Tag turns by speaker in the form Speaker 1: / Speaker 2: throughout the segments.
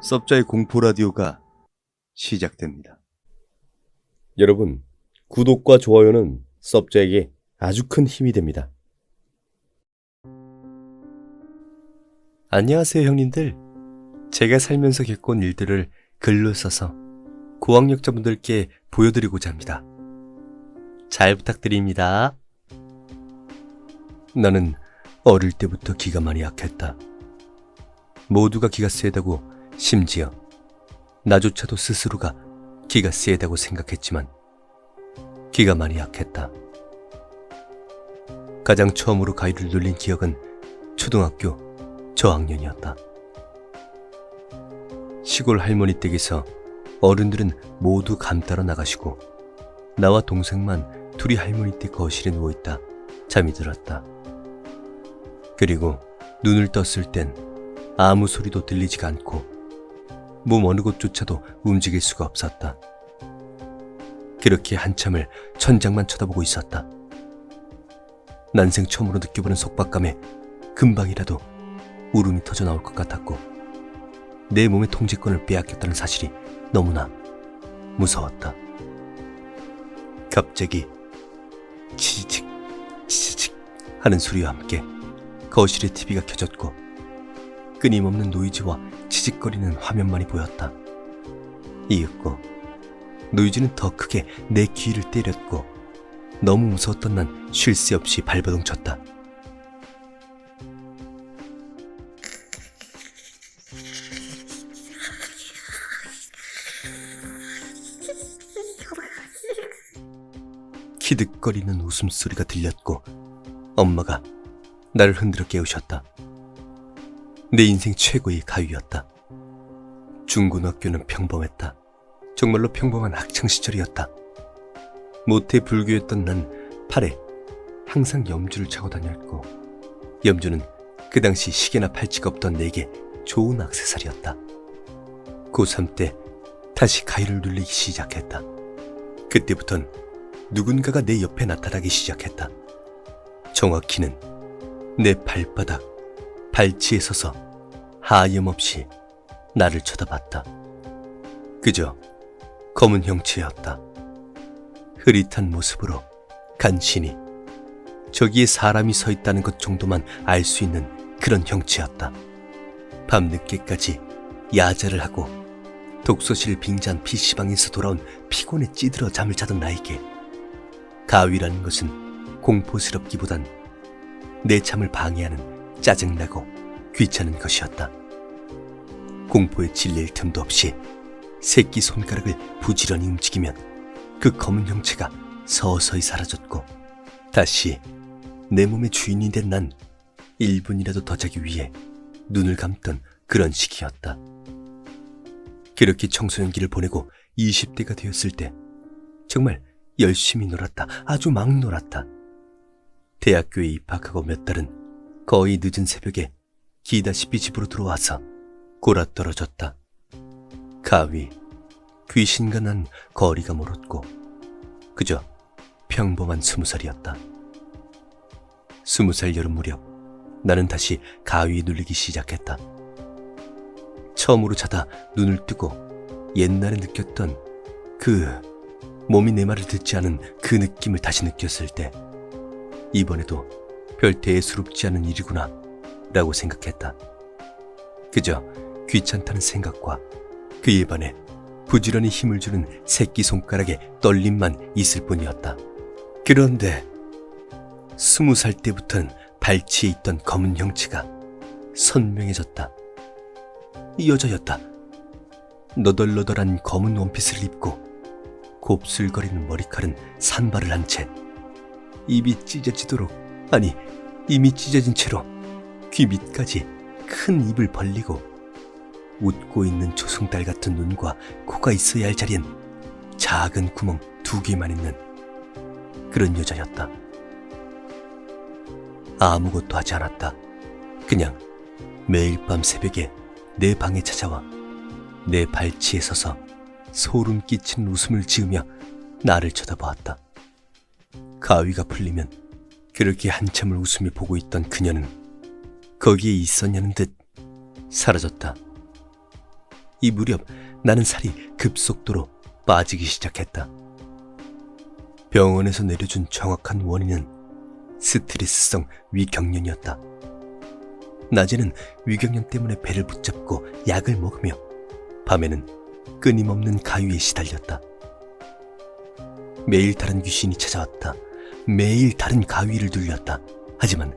Speaker 1: 섭자의 공포라디오가 시작됩니다.
Speaker 2: 여러분, 구독과 좋아요는 섭자에게 아주 큰 힘이 됩니다.
Speaker 3: 안녕하세요, 형님들. 제가 살면서 겪은 일들을 글로 써서 고학력자분들께 보여드리고자 합니다. 잘 부탁드립니다.
Speaker 1: 나는 어릴 때부터 기가 많이 약했다. 모두가 기가 세다고, 심지어 나조차도 스스로가 기가 세다고 생각했지만 기가 많이 약했다. 가장 처음으로 가위를 눌린 기억은 초등학교 저학년이었다. 시골 할머니 댁에서 어른들은 모두 감 따러 나가시고 나와 동생만 둘이 할머니 댁 거실에 누워있다 잠이 들었다. 그리고 눈을 떴을 땐 아무 소리도 들리지가 않고 몸 어느 곳조차도 움직일 수가 없었다. 그렇게 한참을 천장만 쳐다보고 있었다. 난생 처음으로 느껴보는 속박감에 금방이라도 울음이 터져 나올 것 같았고 내 몸의 통제권을 빼앗겼다는 사실이 너무나 무서웠다. 갑자기 치지직 치지직 하는 소리와 함께 거실에 TV가 켜졌고 끊임없는 노이즈와 치직거리는 화면만이 보였다. 이윽고 노이즈는 더 크게 내 귀를 때렸고 너무 무서웠던 난 쉴 새 없이 발버둥 쳤다. 키득거리는 웃음소리가 들렸고 엄마가 나를 흔들어 깨우셨다. 내 인생 최고의 가위였다. 중고등학교는 평범했다. 정말로 평범한 학창시절이었다. 모태 불교였던 난 팔에 항상 염주를 차고 다녔고 염주는 그 당시 시계나 팔찌가 없던 내게 좋은 액세서리였다. 고3 때 다시 가위를 눌리기 시작했다. 그때부턴 누군가가 내 옆에 나타나기 시작했다. 정확히는 내 발바닥, 발치에 서서 하염없이 나를 쳐다봤다. 그저 검은 형체였다. 흐릿한 모습으로 간신히 저기에 사람이 서 있다는 것 정도만 알 수 있는 그런 형체였다. 밤늦게까지 야자를 하고 독서실 빙자한 PC방에서 돌아온 피곤에 찌들어 잠을 자던 나에게 가위라는 것은 공포스럽기보단 내 잠을 방해하는 짜증나고 귀찮은 것이었다. 공포에 질릴 틈도 없이 새끼 손가락을 부지런히 움직이면 그 검은 형체가 서서히 사라졌고 다시 내 몸의 주인이 된 난 1분이라도 더 자기 위해 눈을 감던 그런 시기였다. 그렇게 청소년기를 보내고 20대가 되었을 때 정말 열심히 놀았다. 아주 막 놀았다. 대학교에 입학하고 몇 달은 거의 늦은 새벽에 기다시피 집으로 들어와서 골아떨어졌다. 가위, 귀신과 난 거리가 멀었고 그저 평범한 20살이었다. 20살 여름 무렵 나는 다시 가위에 눌리기 시작했다. 처음으로 자다 눈을 뜨고 옛날에 느꼈던 그 몸이 내 말을 듣지 않은 그 느낌을 다시 느꼈을 때 이번에도 별 대수롭지 않은 일이구나 라고 생각했다. 그저 귀찮다는 생각과 그에 반해 부지런히 힘을 주는 새끼손가락의 떨림만 있을 뿐이었다. 그런데 20살 때부터는 발치에 있던 검은 형체가 선명해졌다. 여자였다. 너덜너덜한 검은 원피스를 입고 곱슬거리는 머리칼은 산발을 한 채 입이 찢어지도록, 아니 이미 찢어진 채로 귀 밑까지 큰 입을 벌리고 웃고 있는 조승달 같은 눈과 코가 있어야 할 자리엔 작은 구멍 2개만 있는 그런 여자였다. 아무것도 하지 않았다. 그냥 매일 밤 새벽에 내 방에 찾아와 내 발치에 서서 소름 끼치는 웃음을 지으며 나를 쳐다보았다. 가위가 풀리면 그렇게 한참을 웃으며 보고 있던 그녀는 거기에 있었냐는 듯 사라졌다. 이 무렵 나는 살이 급속도로 빠지기 시작했다. 병원에서 내려준 정확한 원인은 스트레스성 위경련이었다. 낮에는 위경련 때문에 배를 붙잡고 약을 먹으며 밤에는 끊임없는 가위에 시달렸다. 매일 다른 귀신이 찾아왔다. 매일 다른 가위를 눌렸다. 하지만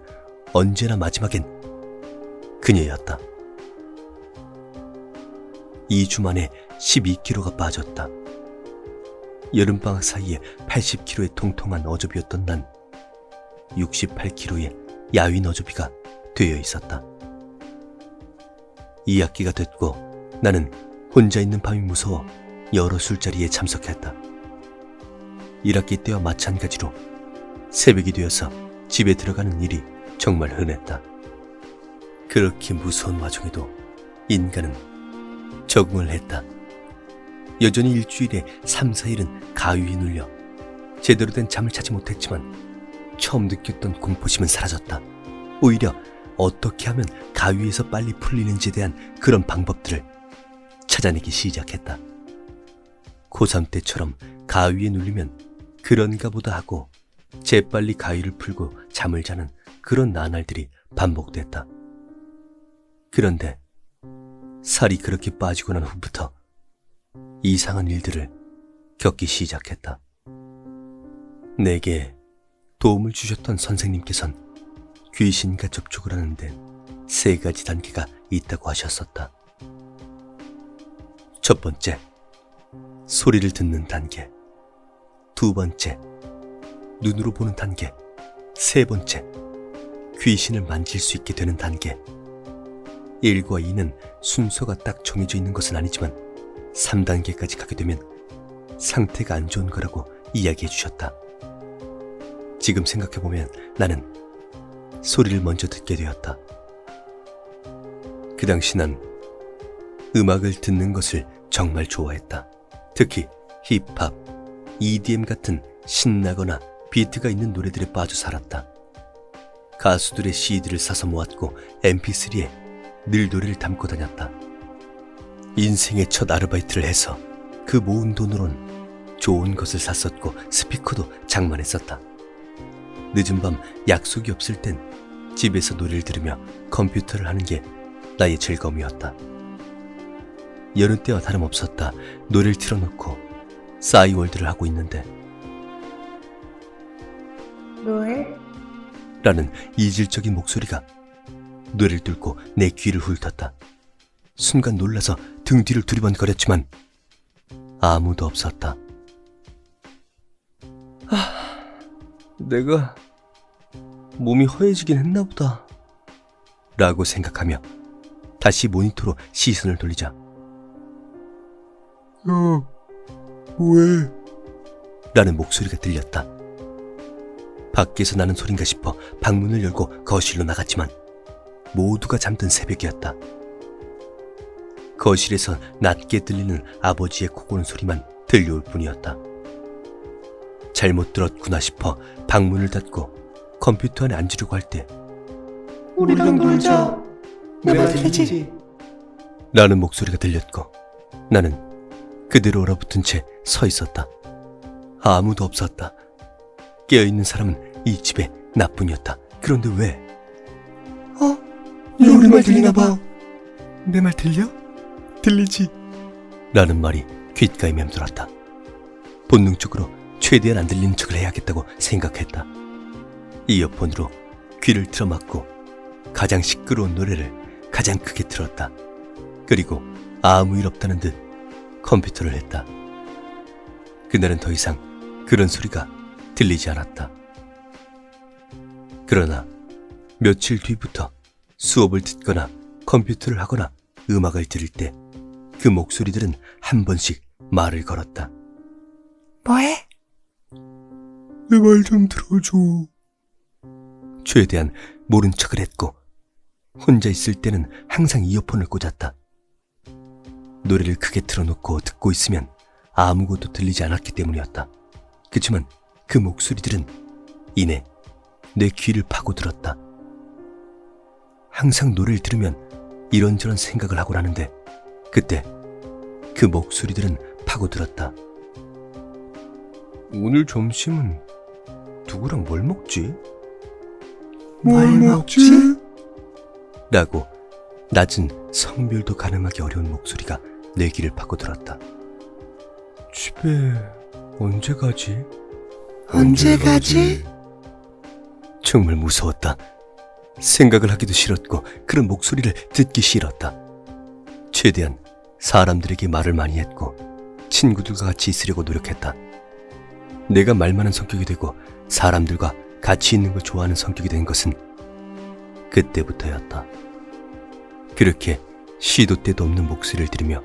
Speaker 1: 언제나 마지막엔 그녀였다. 2주 만에 12kg가 빠졌다. 여름방학 사이에 80kg의 통통한 어조비였던 난 68kg의 야윈 어조비가 되어 있었다. 2학기가 됐고 나는 혼자 있는 밤이 무서워 여러 술자리에 참석했다. 1학기 때와 마찬가지로 새벽이 되어서 집에 들어가는 일이 정말 흔했다. 그렇게 무서운 와중에도 인간은 적응을 했다. 여전히 일주일에 3, 4일은 가위에 눌려 제대로 된 잠을 자지 못했지만 처음 느꼈던 공포심은 사라졌다. 오히려 어떻게 하면 가위에서 빨리 풀리는지에 대한 그런 방법들을 찾아내기 시작했다. 고3 때처럼 가위에 눌리면 그런가 보다 하고 재빨리 가위를 풀고 잠을 자는 그런 나날들이 반복됐다. 그런데 살이 그렇게 빠지고 난 후부터 이상한 일들을 겪기 시작했다. 내게 도움을 주셨던 선생님께선 귀신과 접촉을 하는데 3가지 단계가 있다고 하셨었다. 첫 번째, 소리를 듣는 단계. 2번째, 눈으로 보는 단계. 3번째, 귀신을 만질 수 있게 되는 단계. 1과 2는 순서가 딱 정해져 있는 것은 아니지만 3단계까지 가게 되면 상태가 안 좋은 거라고 이야기해 주셨다. 지금 생각해보면 나는 소리를 먼저 듣게 되었다. 그 당시 난 음악을 듣는 것을 정말 좋아했다. 특히 힙합, EDM 같은 신나거나 비트가 있는 노래들에 빠져 살았다. 가수들의 CD를 사서 모았고 MP3에 늘 노래를 담고 다녔다. 인생의 첫 아르바이트를 해서 그 모은 돈으론 좋은 것을 샀었고 스피커도 장만했었다. 늦은 밤 약속이 없을 땐 집에서 노래를 들으며 컴퓨터를 하는 게 나의 즐거움이었다. 여느 때와 다름없었다. 노래를 틀어놓고 싸이월드를 하고 있는데
Speaker 4: 뭐해?
Speaker 1: 라는 이질적인 목소리가 뇌를 뚫고 내 귀를 훑었다. 순간 놀라서 등 뒤를 두리번거렸지만 아무도 없었다. 내가 몸이 허해지긴 했나 보다 라고 생각하며 다시 모니터로 시선을 돌리자 왜? 라는 목소리가 들렸다. 밖에서 나는 소린가 싶어 방문을 열고 거실로 나갔지만 모두가 잠든 새벽이었다. 거실에서 낮게 들리는 아버지의 코 고는 소리만 들려올 뿐이었다. 잘못 들었구나 싶어 방문을 닫고 컴퓨터 안에 앉으려고 할 때
Speaker 4: 우리랑 놀자. 내 말 들리지?
Speaker 1: 라는 목소리가 들렸고 나는 그대로 얼어붙은 채 서 있었다. 아무도 없었다. 깨어있는 사람은 이 집에 나뿐이었다. 그런데 왜?
Speaker 4: 우리 말 들리나 봐.
Speaker 1: 내 말 들려? 들리지? 라는 말이 귓가에 맴돌았다. 본능적으로 최대한 안 들리는 척을 해야겠다고 생각했다. 이어폰으로 귀를 틀어막고 가장 시끄러운 노래를 가장 크게 틀었다. 그리고 아무 일 없다는 듯 컴퓨터를 했다. 그날은 더 이상 그런 소리가 들리지 않았다. 그러나 며칠 뒤부터 수업을 듣거나 컴퓨터를 하거나 음악을 들을 때 그 목소리들은 한 번씩 말을 걸었다.
Speaker 4: 뭐해?
Speaker 1: 내 말 좀 들어줘. 최대한 모른 척을 했고 혼자 있을 때는 항상 이어폰을 꽂았다. 노래를 크게 틀어놓고 듣고 있으면 아무것도 들리지 않았기 때문이었다. 그치만 그 목소리들은 이내 내 귀를 파고들었다. 항상 노래를 들으면 이런저런 생각을 하곤 하는데 그때 그 목소리들은 파고들었다. 오늘 점심은 누구랑 뭘 먹지?
Speaker 4: 뭘 먹지?
Speaker 1: 라고 낮은 성별도 가늠하기 어려운 목소리가 내 귀를 파고들었다. 집에 언제 가지?
Speaker 4: 언제 가지?
Speaker 1: 정말 무서웠다. 생각을 하기도 싫었고 그런 목소리를 듣기 싫었다. 최대한 사람들에게 말을 많이 했고 친구들과 같이 있으려고 노력했다. 내가 말 많은 성격이 되고 사람들과 같이 있는 걸 좋아하는 성격이 된 것은 그때부터였다. 그렇게 시도 때도 없는 목소리를 들으며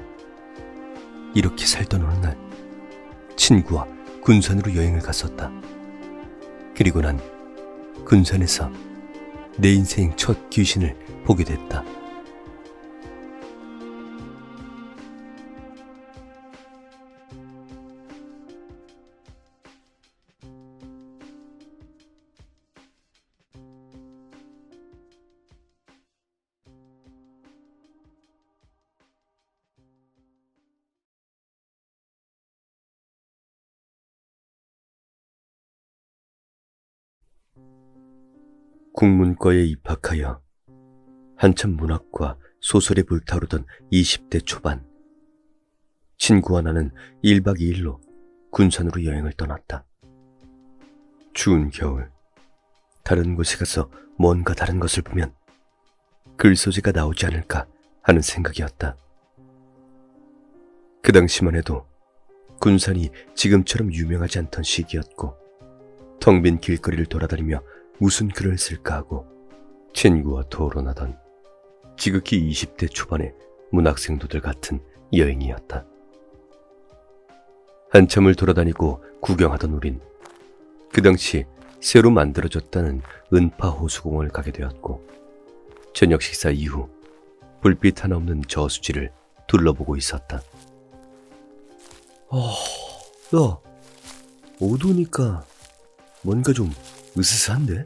Speaker 1: 이렇게 살던 어느 날 친구와 군산으로 여행을 갔었다. 그리고 난 군산에서 내 인생 첫 귀신을 보게 됐다. 국문과에 입학하여 한참 문학과 소설에 불타오르던 20대 초반, 친구와 나는 1박 2일로 군산으로 여행을 떠났다. 추운 겨울, 다른 곳에 가서 뭔가 다른 것을 보면 글소재가 나오지 않을까 하는 생각이었다. 그 당시만 해도 군산이 지금처럼 유명하지 않던 시기였고 텅 빈 길거리를 돌아다니며 무슨 글을 쓸까 하고 친구와 토론하던 지극히 20대 초반의 문학생도들 같은 여행이었다. 한참을 돌아다니고 구경하던 우린 그 당시 새로 만들어졌다는 은파 호수공원을 가게 되었고 저녁 식사 이후 불빛 하나 없는 저수지를 둘러보고 있었다. 야, 어두우니까 뭔가 좀 으스스한데?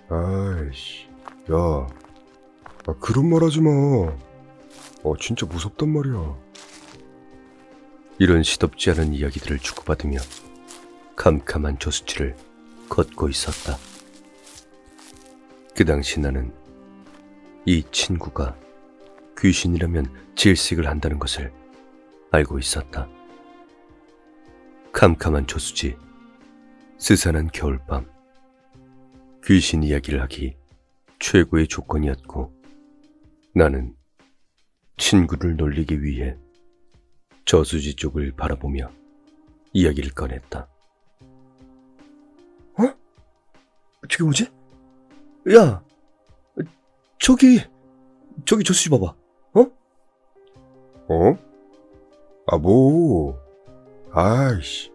Speaker 5: 아이씨, 야, 그런 말 하지 마. 진짜 무섭단 말이야.
Speaker 1: 이런 시덥지 않은 이야기들을 주고받으며 캄캄한 저수지를 걷고 있었다. 그 당시 나는 이 친구가 귀신이라면 질색을 한다는 것을 알고 있었다. 캄캄한 저수지, 스산한 겨울밤, 귀신 이야기를 하기 최고의 조건이었고 나는 친구를 놀리기 위해 저수지 쪽을 바라보며 이야기를 꺼냈다. 저게 뭐지? 야, 저기 저수지 봐봐.
Speaker 5: 뭐? 아이씨,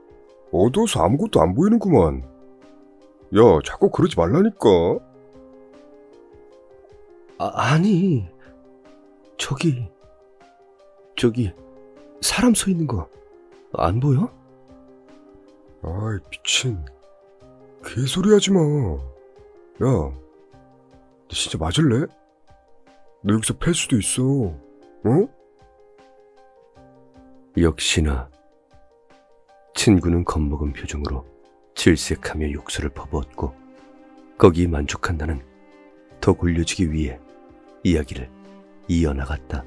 Speaker 5: 어두워서 아무것도 안 보이는구만. 야, 자꾸 그러지 말라니까.
Speaker 1: 아니, 저기 사람 서 있는 거 안 보여?
Speaker 5: 아이, 미친. 개소리 하지 마. 야, 너 진짜 맞을래? 너 여기서 팰 수도 있어.
Speaker 1: 역시나 친구는 겁먹은 표정으로 질색하며 욕설을 퍼부었고 거기에 만족한 나는 더 굴려주기 위해 이야기를 이어나갔다.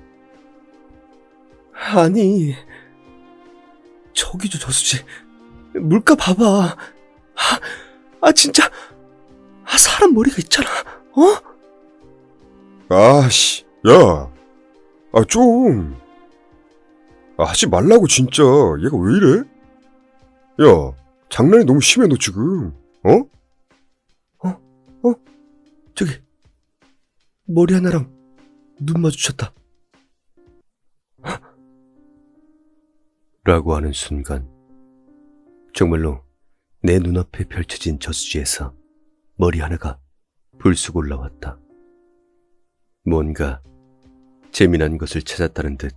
Speaker 1: 아니, 저기 저수지 물가 봐봐. 진짜 사람 머리가 있잖아.
Speaker 5: 아씨, 야, 좀. 하지 말라고 진짜. 얘가 왜 이래? 야, 장난이 너무 심해 너 지금.
Speaker 1: 저기 머리 하나랑 눈 마주쳤다. 라고 하는 순간 정말로 내 눈앞에 펼쳐진 저수지에서 머리 하나가 불쑥 올라왔다. 뭔가 재미난 것을 찾았다는 듯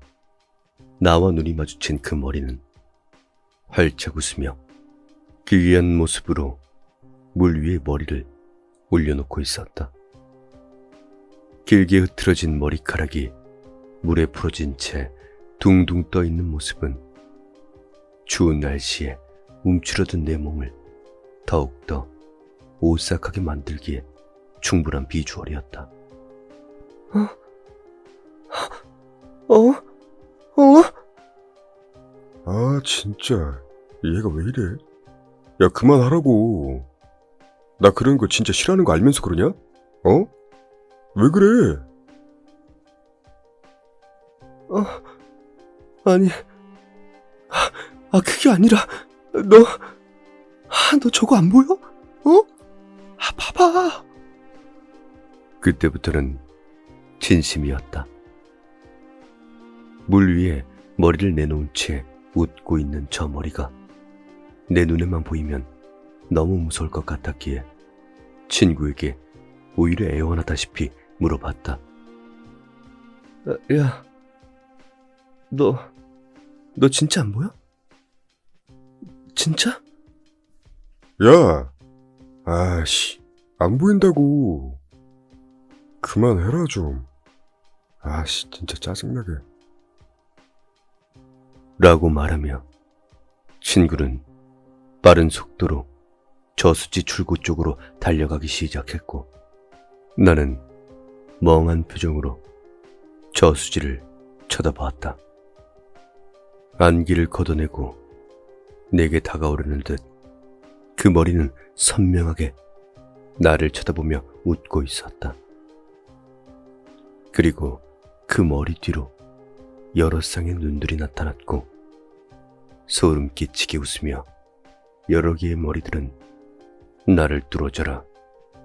Speaker 1: 나와 눈이 마주친 그 머리는 활짝 웃으며 기이한 모습으로 물 위에 머리를 올려놓고 있었다. 길게 흐트러진 머리카락이 물에 풀어진 채 둥둥 떠 있는 모습은 추운 날씨에 움츠러든 내 몸을 더욱더 오싹하게 만들기에 충분한 비주얼이었다.
Speaker 5: 아, 진짜. 얘가 왜 이래? 야, 그만하라고. 나 그런 거 진짜 싫어하는 거 알면서 그러냐? 어? 왜 그래?
Speaker 3: 아니, 그게 아니라, 너 저거 안 보여? 봐봐.
Speaker 1: 그때부터는 진심이었다. 물 위에 머리를 내놓은 채 웃고 있는 저 머리가 내 눈에만 보이면 너무 무서울 것 같았기에 친구에게 오히려 애원하다시피 물어봤다.
Speaker 3: 야, 너 진짜 안 보여? 진짜?
Speaker 5: 야! 아씨, 안 보인다고. 그만해라, 좀. 아씨, 진짜 짜증나게.
Speaker 1: 라고 말하며 친구는 빠른 속도로 저수지 출구 쪽으로 달려가기 시작했고 나는 멍한 표정으로 저수지를 쳐다보았다. 안기를 걷어내고 내게 다가오려는 듯 그 머리는 선명하게 나를 쳐다보며 웃고 있었다. 그리고 그 머리 뒤로 여러 쌍의 눈들이 나타났고 소름 끼치게 웃으며 여러 개의 머리들은 나를 뚫어져라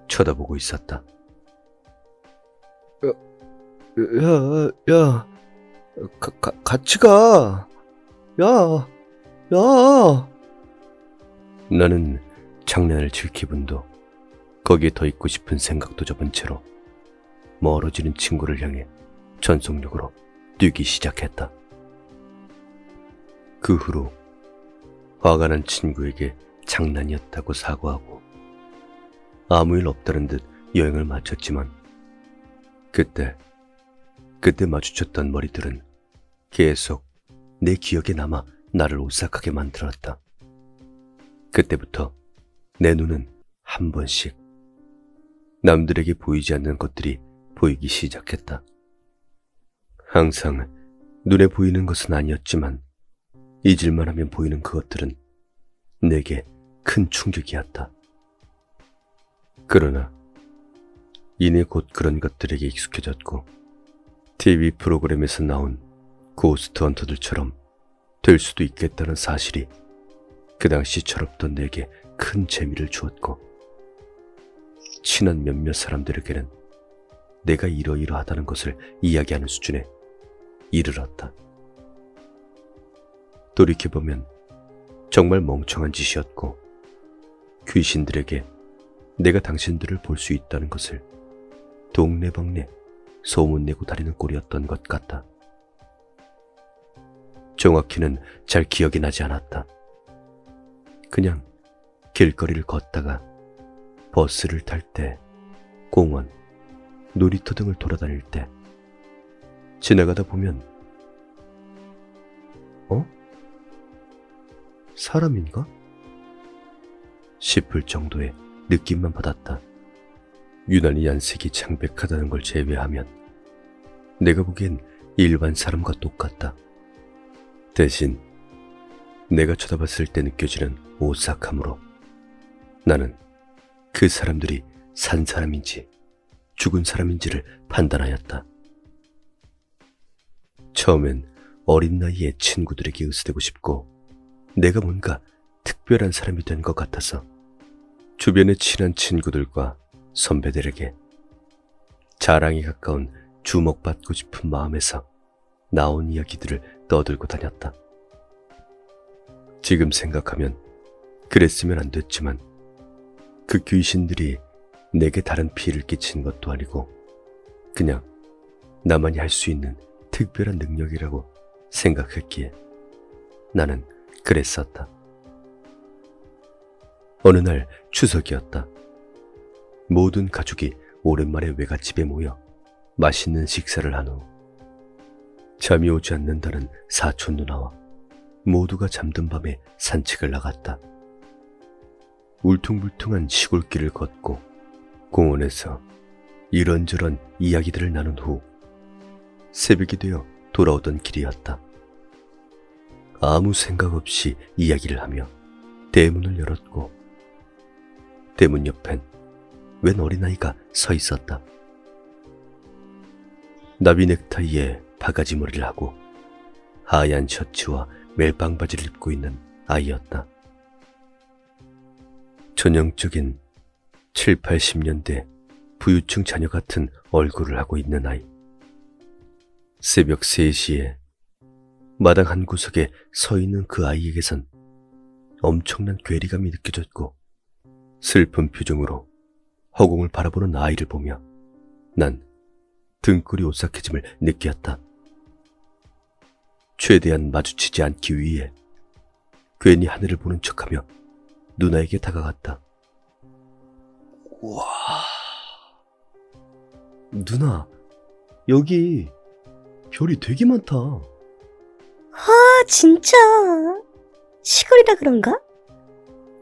Speaker 1: 쳐다보고 있었다.
Speaker 3: 야, 같이 가. 야.
Speaker 1: 나는 장난을 칠 기분도 거기에 더 있고 싶은 생각도 접은 채로 멀어지는 친구를 향해 전속력으로 뛰기 시작했다. 그 후로 화가 난 친구에게 장난이었다고 사과하고 아무 일 없다는 듯 여행을 마쳤지만 그때 마주쳤던 머리들은 계속 내 기억에 남아 나를 오싹하게 만들었다. 그때부터 내 눈은 한 번씩 남들에게 보이지 않는 것들이 보이기 시작했다. 항상 눈에 보이는 것은 아니었지만 잊을만 하면 보이는 그것들은 내게 큰 충격이었다. 그러나 이내 곧 그런 것들에게 익숙해졌고 TV 프로그램에서 나온 고스트 헌터들처럼 될 수도 있겠다는 사실이 그 당시 철없던 내게 큰 재미를 주었고 친한 몇몇 사람들에게는 내가 이러이러하다는 것을 이야기하는 수준에 이르렀다. 돌이켜보면 정말 멍청한 짓이었고 귀신들에게 내가 당신들을 볼 수 있다는 것을 동네방네 소문내고 다니는 꼴이었던 것 같다. 정확히는 잘 기억이 나지 않았다. 그냥 길거리를 걷다가 버스를 탈 때, 공원, 놀이터 등을 돌아다닐 때 지나가다 보면 사람인가? 싶을 정도의 느낌만 받았다. 유난히 안색이 창백하다는 걸 제외하면 내가 보기엔 일반 사람과 똑같다. 대신 내가 쳐다봤을 때 느껴지는 오싹함으로 나는 그 사람들이 산 사람인지 죽은 사람인지를 판단하였다. 처음엔 어린 나이에 친구들에게 의지되고 싶고 내가 뭔가 특별한 사람이 된 것 같아서 주변의 친한 친구들과 선배들에게 자랑에 가까운 주목받고 싶은 마음에서 나온 이야기들을 떠들고 다녔다. 지금 생각하면 그랬으면 안 됐지만 그 귀신들이 내게 다른 피해를 끼친 것도 아니고 그냥 나만이 할 수 있는 특별한 능력이라고 생각했기에 나는 그랬었다. 어느 날 추석이었다. 모든 가족이 오랜만에 외갓집에 모여 맛있는 식사를 한 후 잠이 오지 않는다는 사촌 누나와 모두가 잠든 밤에 산책을 나갔다. 울퉁불퉁한 시골길을 걷고 공원에서 이런저런 이야기들을 나눈 후 새벽이 되어 돌아오던 길이었다. 아무 생각 없이 이야기를 하며 대문을 열었고 대문 옆엔 웬 어린아이가 서 있었다. 나비 넥타이에 바가지 머리를 하고 하얀 셔츠와 멜빵 바지를 입고 있는 아이였다. 전형적인 7, 80년대 부유층 자녀 같은 얼굴을 하고 있는 아이. 새벽 3시에 마당 한 구석에 서 있는 그 아이에게선 엄청난 괴리감이 느껴졌고 슬픈 표정으로 허공을 바라보는 아이를 보며 난 등골이 오싹해짐을 느꼈다. 최대한 마주치지 않기 위해 괜히 하늘을 보는 척하며 누나에게 다가갔다. 와, 누나, 여기 별이 되게 많다.
Speaker 6: 아, 진짜. 시골이라 그런가?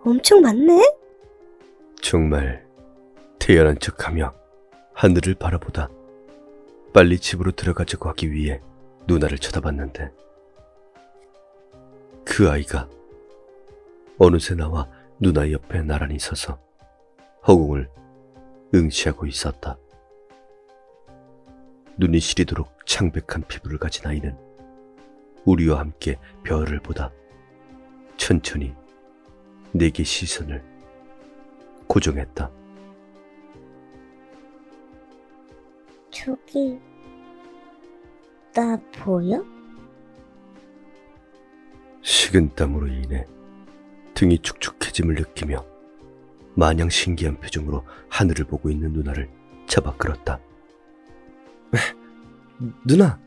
Speaker 6: 엄청 많네?
Speaker 1: 정말 태연한 척하며 하늘을 바라보다 빨리 집으로 들어가자고 하기 위해 누나를 쳐다봤는데 그 아이가 어느새 나와 누나 옆에 나란히 서서 허공을 응시하고 있었다. 눈이 시리도록 창백한 피부를 가진 아이는 우리와 함께 별을 보다 천천히 내게 시선을 고정했다.
Speaker 6: 저기, 나 보여?
Speaker 1: 식은땀으로 인해 등이 축축해짐을 느끼며 마냥 신기한 표정으로 하늘을 보고 있는 누나를 잡아 끌었다.
Speaker 3: 누나,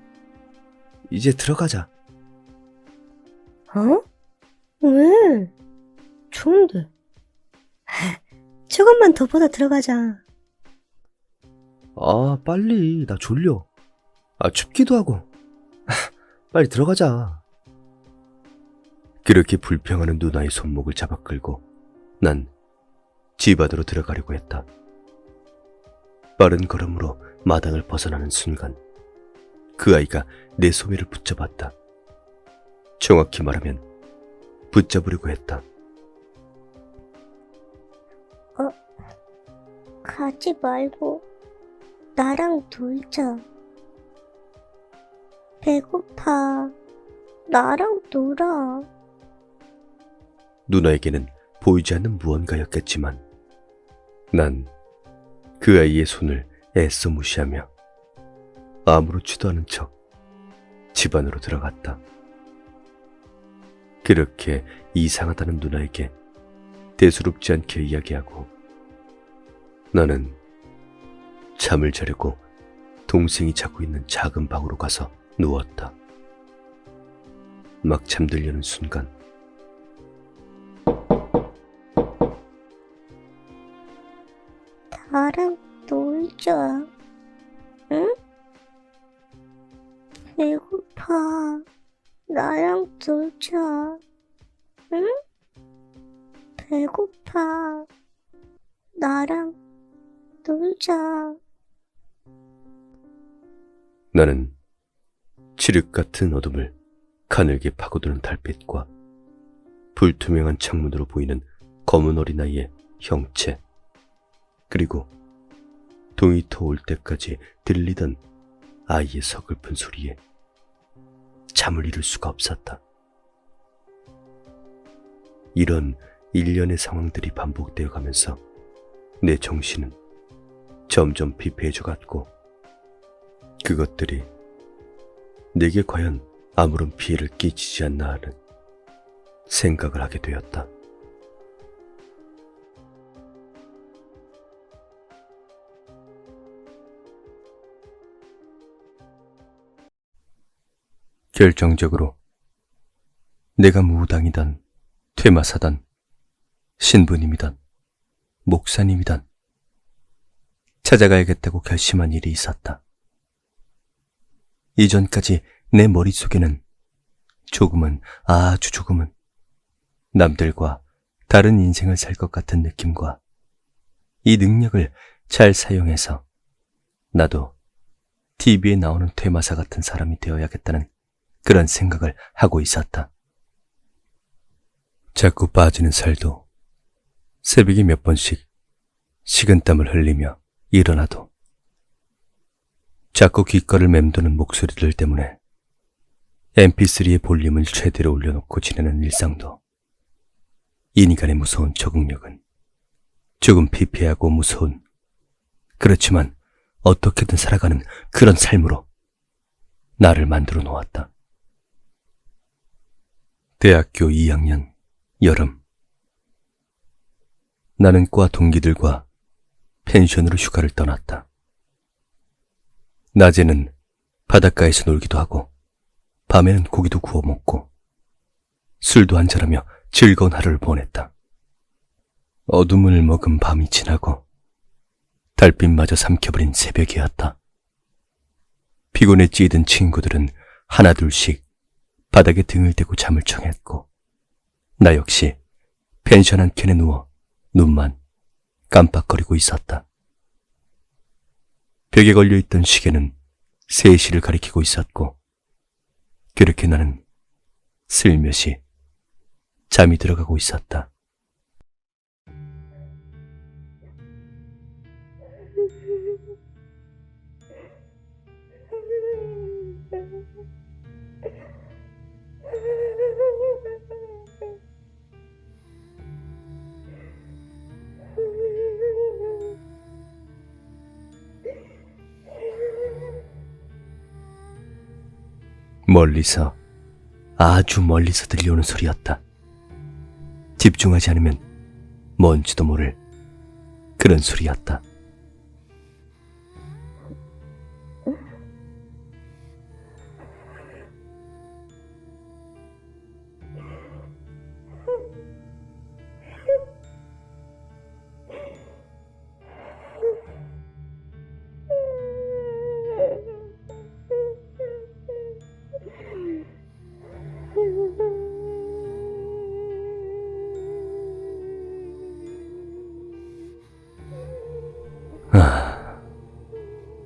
Speaker 3: 이제 들어가자.
Speaker 6: 어? 왜? 좋은데. 조금만 더 보다 들어가자.
Speaker 3: 아, 빨리. 나 졸려. 아, 춥기도 하고. 빨리 들어가자.
Speaker 1: 그렇게 불평하는 누나의 손목을 잡아 끌고 난 집 안으로 들어가려고 했다. 빠른 걸음으로 마당을 벗어나는 순간 그 아이가 내 소매를 붙잡았다. 정확히 말하면 붙잡으려고 했다.
Speaker 6: 가지 말고 나랑 놀자. 배고파. 나랑 놀아.
Speaker 1: 누나에게는 보이지 않는 무언가였겠지만 난 그 아이의 손을 애써 무시하며 아무렇지도 않은 척 집 안으로 들어갔다. 그렇게 이상하다는 누나에게 대수롭지 않게 이야기하고 나는 잠을 자려고 동생이 자고 있는 작은 방으로 가서 누웠다. 막 잠들려는 순간
Speaker 6: 나랑 놀자. 응? 배고파. 나랑 놀자. 응? 배고파. 나랑 놀자.
Speaker 1: 나는 칠흑 같은 어둠을 가늘게 파고드는 달빛과 불투명한 창문으로 보이는 검은 어린아이의 형체, 그리고 동이터 올 때까지 들리던 아이의 서글픈 소리에 잠을 이룰 수가 없었다. 이런 일련의 상황들이 반복되어 가면서 내 정신은 점점 피폐해져 갔고 그것들이 내게 과연 아무런 피해를 끼치지 않나 하는 생각을 하게 되었다. 결정적으로 내가 무당이든 퇴마사든 신부님이든 목사님이든 찾아가야겠다고 결심한 일이 있었다. 이전까지 내 머릿속에는 조금은, 아주 조금은 남들과 다른 인생을 살 것 같은 느낌과 이 능력을 잘 사용해서 나도 TV에 나오는 퇴마사 같은 사람이 되어야겠다는 그런 생각을 하고 있었다. 자꾸 빠지는 살도 새벽에 몇 번씩 식은땀을 흘리며 일어나도 자꾸 귓가를 맴도는 목소리들 때문에 MP3의 볼륨을 최대로 올려놓고 지내는 일상도 인간의 무서운 적응력은 조금 피폐하고 무서운, 그렇지만 어떻게든 살아가는 그런 삶으로 나를 만들어 놓았다. 대학교 2학년 여름, 나는 과 동기들과 펜션으로 휴가를 떠났다. 낮에는 바닷가에서 놀기도 하고 밤에는 고기도 구워 먹고 술도 한잔하며 즐거운 하루를 보냈다. 어둠을 머금 밤이 지나고 달빛마저 삼켜버린 새벽이었다. 피곤에 찌든 친구들은 하나둘씩 바닥에 등을 대고 잠을 청했고 나 역시 펜션 한 켠에 누워 눈만 깜빡거리고 있었다. 벽에 걸려있던 시계는 3시를 가리키고 있었고 그렇게 나는 슬며시 잠이 들어가고 있었다. 멀리서, 아주 멀리서 들려오는 소리였다. 집중하지 않으면 뭔지도 모를 그런 소리였다.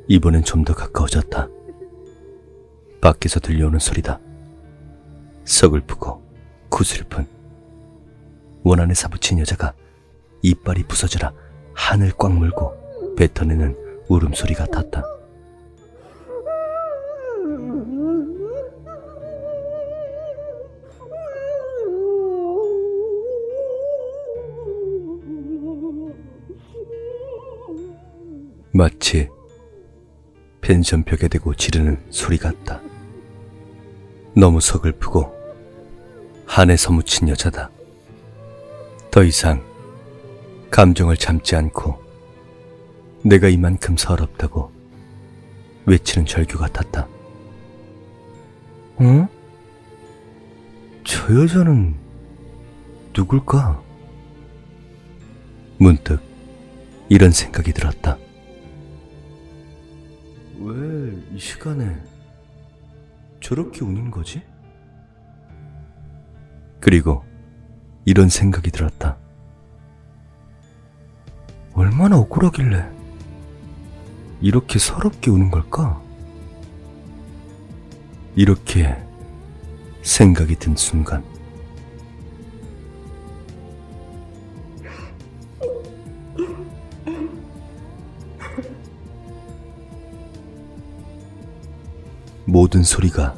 Speaker 1: 이번엔 좀 더 가까워졌다. 밖에서 들려오는 소리다. 서글프고 구슬픈 원 안에 사부친 여자가 이빨이 부서져라 한을 꽉 물고 뱉어내는 울음소리 같았다. 마치 펜션 벽에 대고 지르는 소리 같다. 너무 서글프고 한에 서묻힌 여자다. 더 이상 감정을 참지 않고 내가 이만큼 서럽다고 외치는 절규 같았다. 응? 저 여자는 누굴까? 문득 이런 생각이 들었다. 왜 이 시간에 저렇게 우는 거지? 그리고 이런 생각이 들었다. 얼마나 억울하길래 이렇게 서럽게 우는 걸까? 이렇게 생각이 든 순간 모든 소리가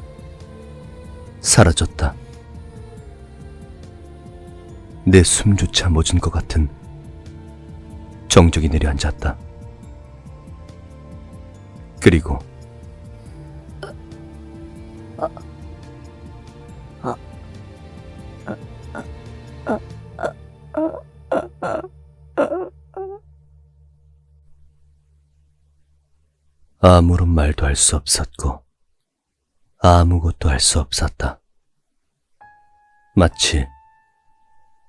Speaker 1: 사라졌다. 내 숨조차 멎은 것 같은 정적이 내려앉았다. 그리고 아무런 말도 할 수 없었고 아무것도 할 수 없었다. 마치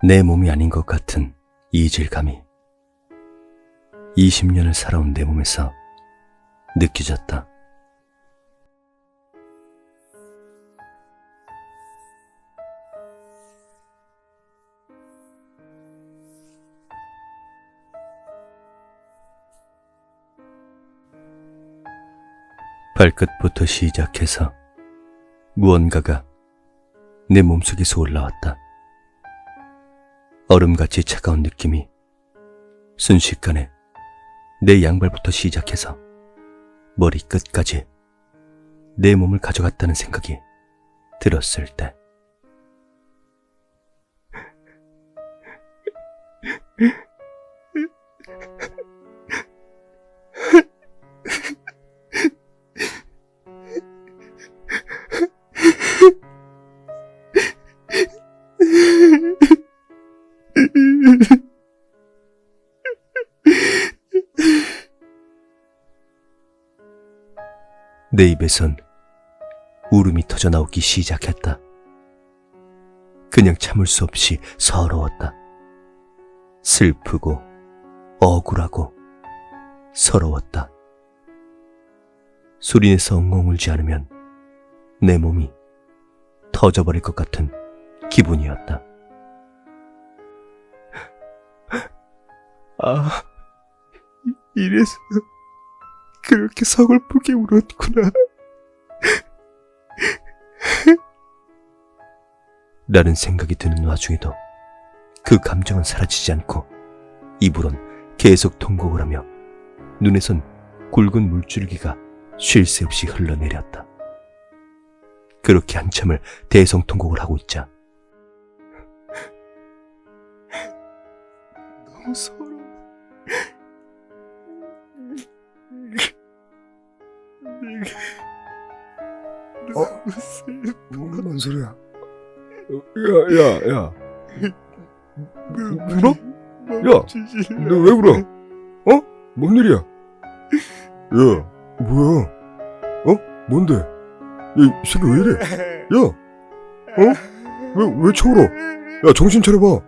Speaker 1: 내 몸이 아닌 것 같은 이질감이 20년을 살아온 내 몸에서 느껴졌다. 발끝부터 시작해서 무언가가 내 몸속에서 올라왔다. 얼음같이 차가운 느낌이 순식간에 내 양발부터 시작해서 머리끝까지 내 몸을 가져갔다는 생각이 들었을 때 내 입에선 울음이 터져 나오기 시작했다. 그냥 참을 수 없이 서러웠다. 슬프고 억울하고 서러웠다. 소리내서 엉엉 울지 않으면 내 몸이 터져버릴 것 같은 기분이었다.
Speaker 5: 아, 이래서 그렇게 서글프게 울었구나.
Speaker 1: 라는 생각이 드는 와중에도 그 감정은 사라지지 않고 입으론 계속 통곡을 하며 눈에선 굵은 물줄기가 쉴 새 없이 흘러내렸다. 그렇게 한참을 대성통곡을 하고 있자
Speaker 5: 너무 서러워. 너무 슬퍼. 뭔 소리야? 야. 울어? 야, 너 왜 울어? 어? 뭔 일이야? 야, 뭐야? 어? 뭔데? 야, 이 새끼 왜 이래? 야, 어? 왜 쳐울어? 야, 정신 차려봐. 야,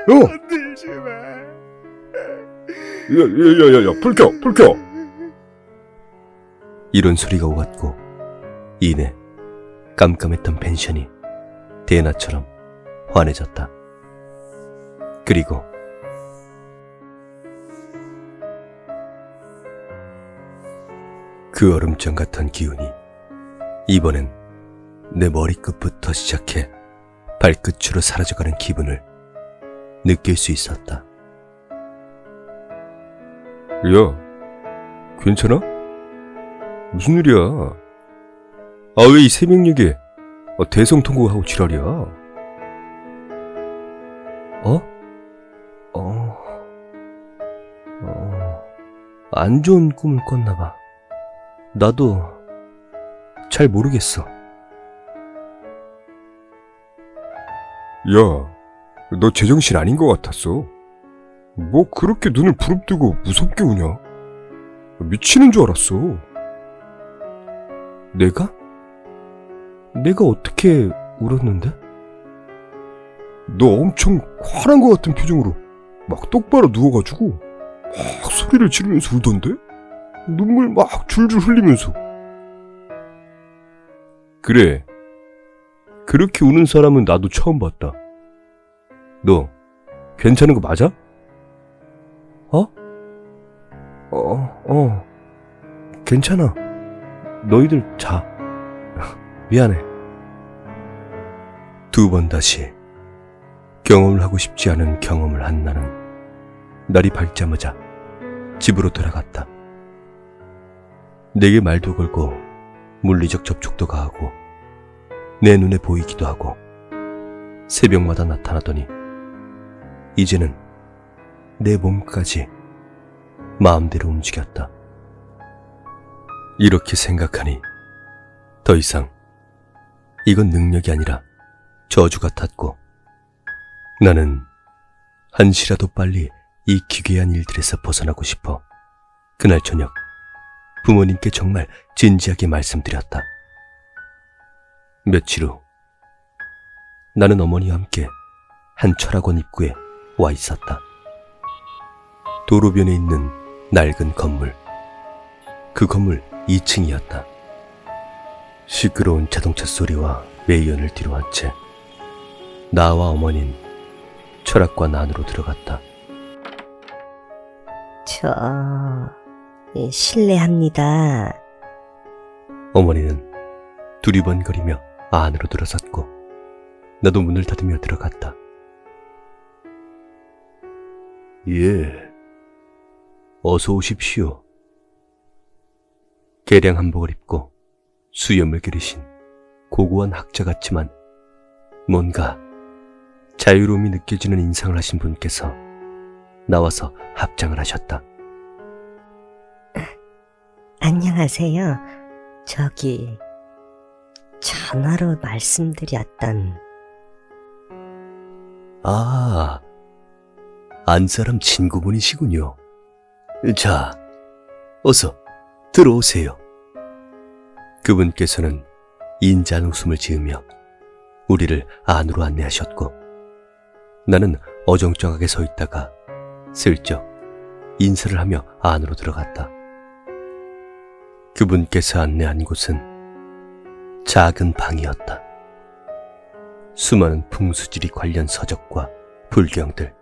Speaker 4: 건들지 마.
Speaker 5: 야, 불 켜.
Speaker 1: 이런 소리가 오갔고 이내 깜깜했던 펜션이 대낮처럼 환해졌다. 그리고 그 얼음장 같은 기운이 이번엔 내 머리끝부터 시작해 발끝으로 사라져가는 기분을 느낄 수 있었다.
Speaker 5: 야, 괜찮아? 무슨 일이야? 아, 왜 이 새벽녘에 대성통곡하고 지랄이야?
Speaker 1: 안 좋은 꿈을 꿨나 봐. 나도 잘 모르겠어.
Speaker 5: 야, 너 제정신 아닌 것 같았어. 뭐 그렇게 눈을 부릅뜨고 무섭게 우냐? 미치는 줄 알았어.
Speaker 1: 내가? 내가 어떻게 울었는데?
Speaker 5: 너 엄청 화난 것 같은 표정으로 막 똑바로 누워가지고 막 소리를 지르면서 울던데? 눈물 막 줄줄 흘리면서.
Speaker 1: 그래. 그렇게 우는 사람은 나도 처음 봤다. 너 괜찮은 거 맞아? 괜찮아. 너희들 자. 미안해. 두 번 다시 경험을 하고 싶지 않은 경험을 한 나는 날이 밝자마자 집으로 돌아갔다. 내게 말도 걸고 물리적 접촉도 가하고 내 눈에 보이기도 하고 새벽마다 나타나더니 이제는 내 몸까지 마음대로 움직였다. 이렇게 생각하니 더 이상 이건 능력이 아니라 저주 같았고 나는 한시라도 빨리 이 기괴한 일들에서 벗어나고 싶어 그날 저녁 부모님께 정말 진지하게 말씀드렸다. 며칠 후 나는 어머니와 함께 한 철학원 입구에 와 있었다. 도로변에 있는 낡은 건물. 그 건물 2층이었다. 시끄러운 자동차 소리와 매연을 뒤로한 채 나와 어머니는 철학관 안으로 들어갔다.
Speaker 7: 실례합니다.
Speaker 1: 어머니는 두리번거리며 안으로 들어섰고 나도 문을 닫으며 들어갔다. 예, 어서 오십시오. 개량 한복을 입고 수염을 기르신 고고한 학자 같지만 뭔가 자유로움이 느껴지는 인상을 하신 분께서 나와서 합장을 하셨다.
Speaker 7: 안녕하세요. 저기 전화로 말씀드렸던
Speaker 1: 아, 안사람 친구분이시군요. 자, 어서 들어오세요. 그분께서는 인자한 웃음을 지으며 우리를 안으로 안내하셨고 나는 어정쩡하게 서 있다가 슬쩍 인사를 하며 안으로 들어갔다. 그분께서 안내한 곳은 작은 방이었다. 수많은 풍수지리 관련 서적과 불경들,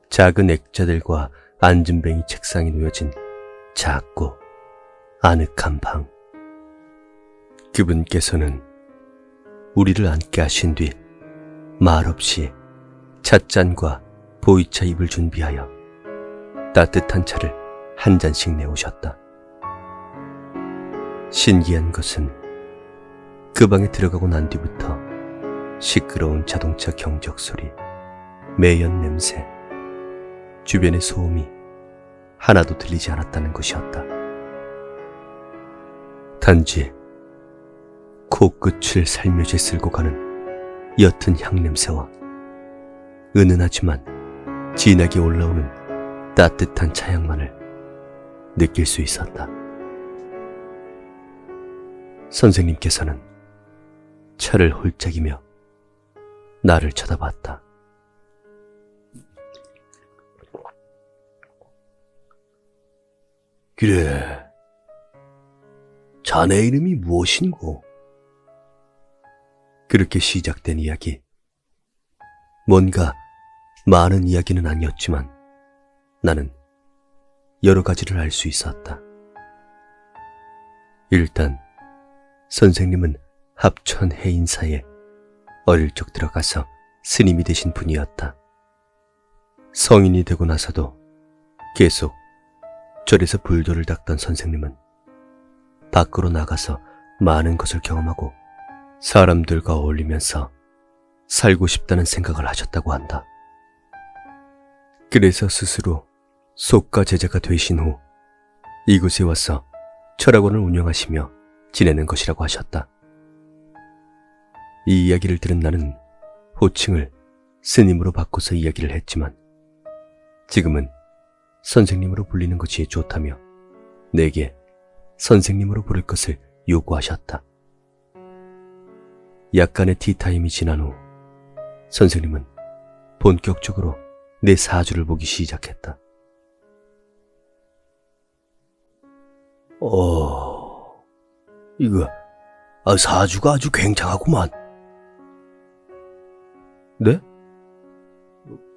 Speaker 1: 작은 액자들과 앉은뱅이 책상이 놓여진 작고 아늑한 방. 그분께서는 우리를 앉게 하신 뒤 말없이 찻잔과 보이차 잎을 준비하여 따뜻한 차를 한 잔씩 내오셨다. 신기한 것은 그 방에 들어가고 난 뒤부터 시끄러운 자동차 경적 소리, 매연 냄새, 주변의 소음이 하나도 들리지 않았다는 것이었다. 단지 코끝을 살며시 쓸고 가는 옅은 향냄새와 은은하지만 진하게 올라오는 따뜻한 차향만을 느낄 수 있었다. 선생님께서는 차를 홀짝이며 나를 쳐다봤다. 그래, 자네 이름이 무엇인고? 그렇게 시작된 이야기. 뭔가 많은 이야기는 아니었지만 나는 여러 가지를 알 수 있었다. 일단 선생님은 합천 해인사에 어릴 적 들어가서 스님이 되신 분이었다. 성인이 되고 나서도 계속 절에서 불도를 닦던 선생님은 밖으로 나가서 많은 것을 경험하고 사람들과 어울리면서 살고 싶다는 생각을 하셨다고 한다. 그래서 스스로 속가 제자가 되신 후 이곳에 와서 철학원을 운영하시며 지내는 것이라고 하셨다. 이 이야기를 들은 나는 호칭을 스님으로 바꿔서 이야기를 했지만 지금은 선생님으로 불리는 것이 좋다며 내게 선생님으로 부를 것을 요구하셨다. 약간의 티타임이 지난 후 선생님은 본격적으로 내 사주를 보기 시작했다. 이거 사주가 아주 굉장하구만. 네?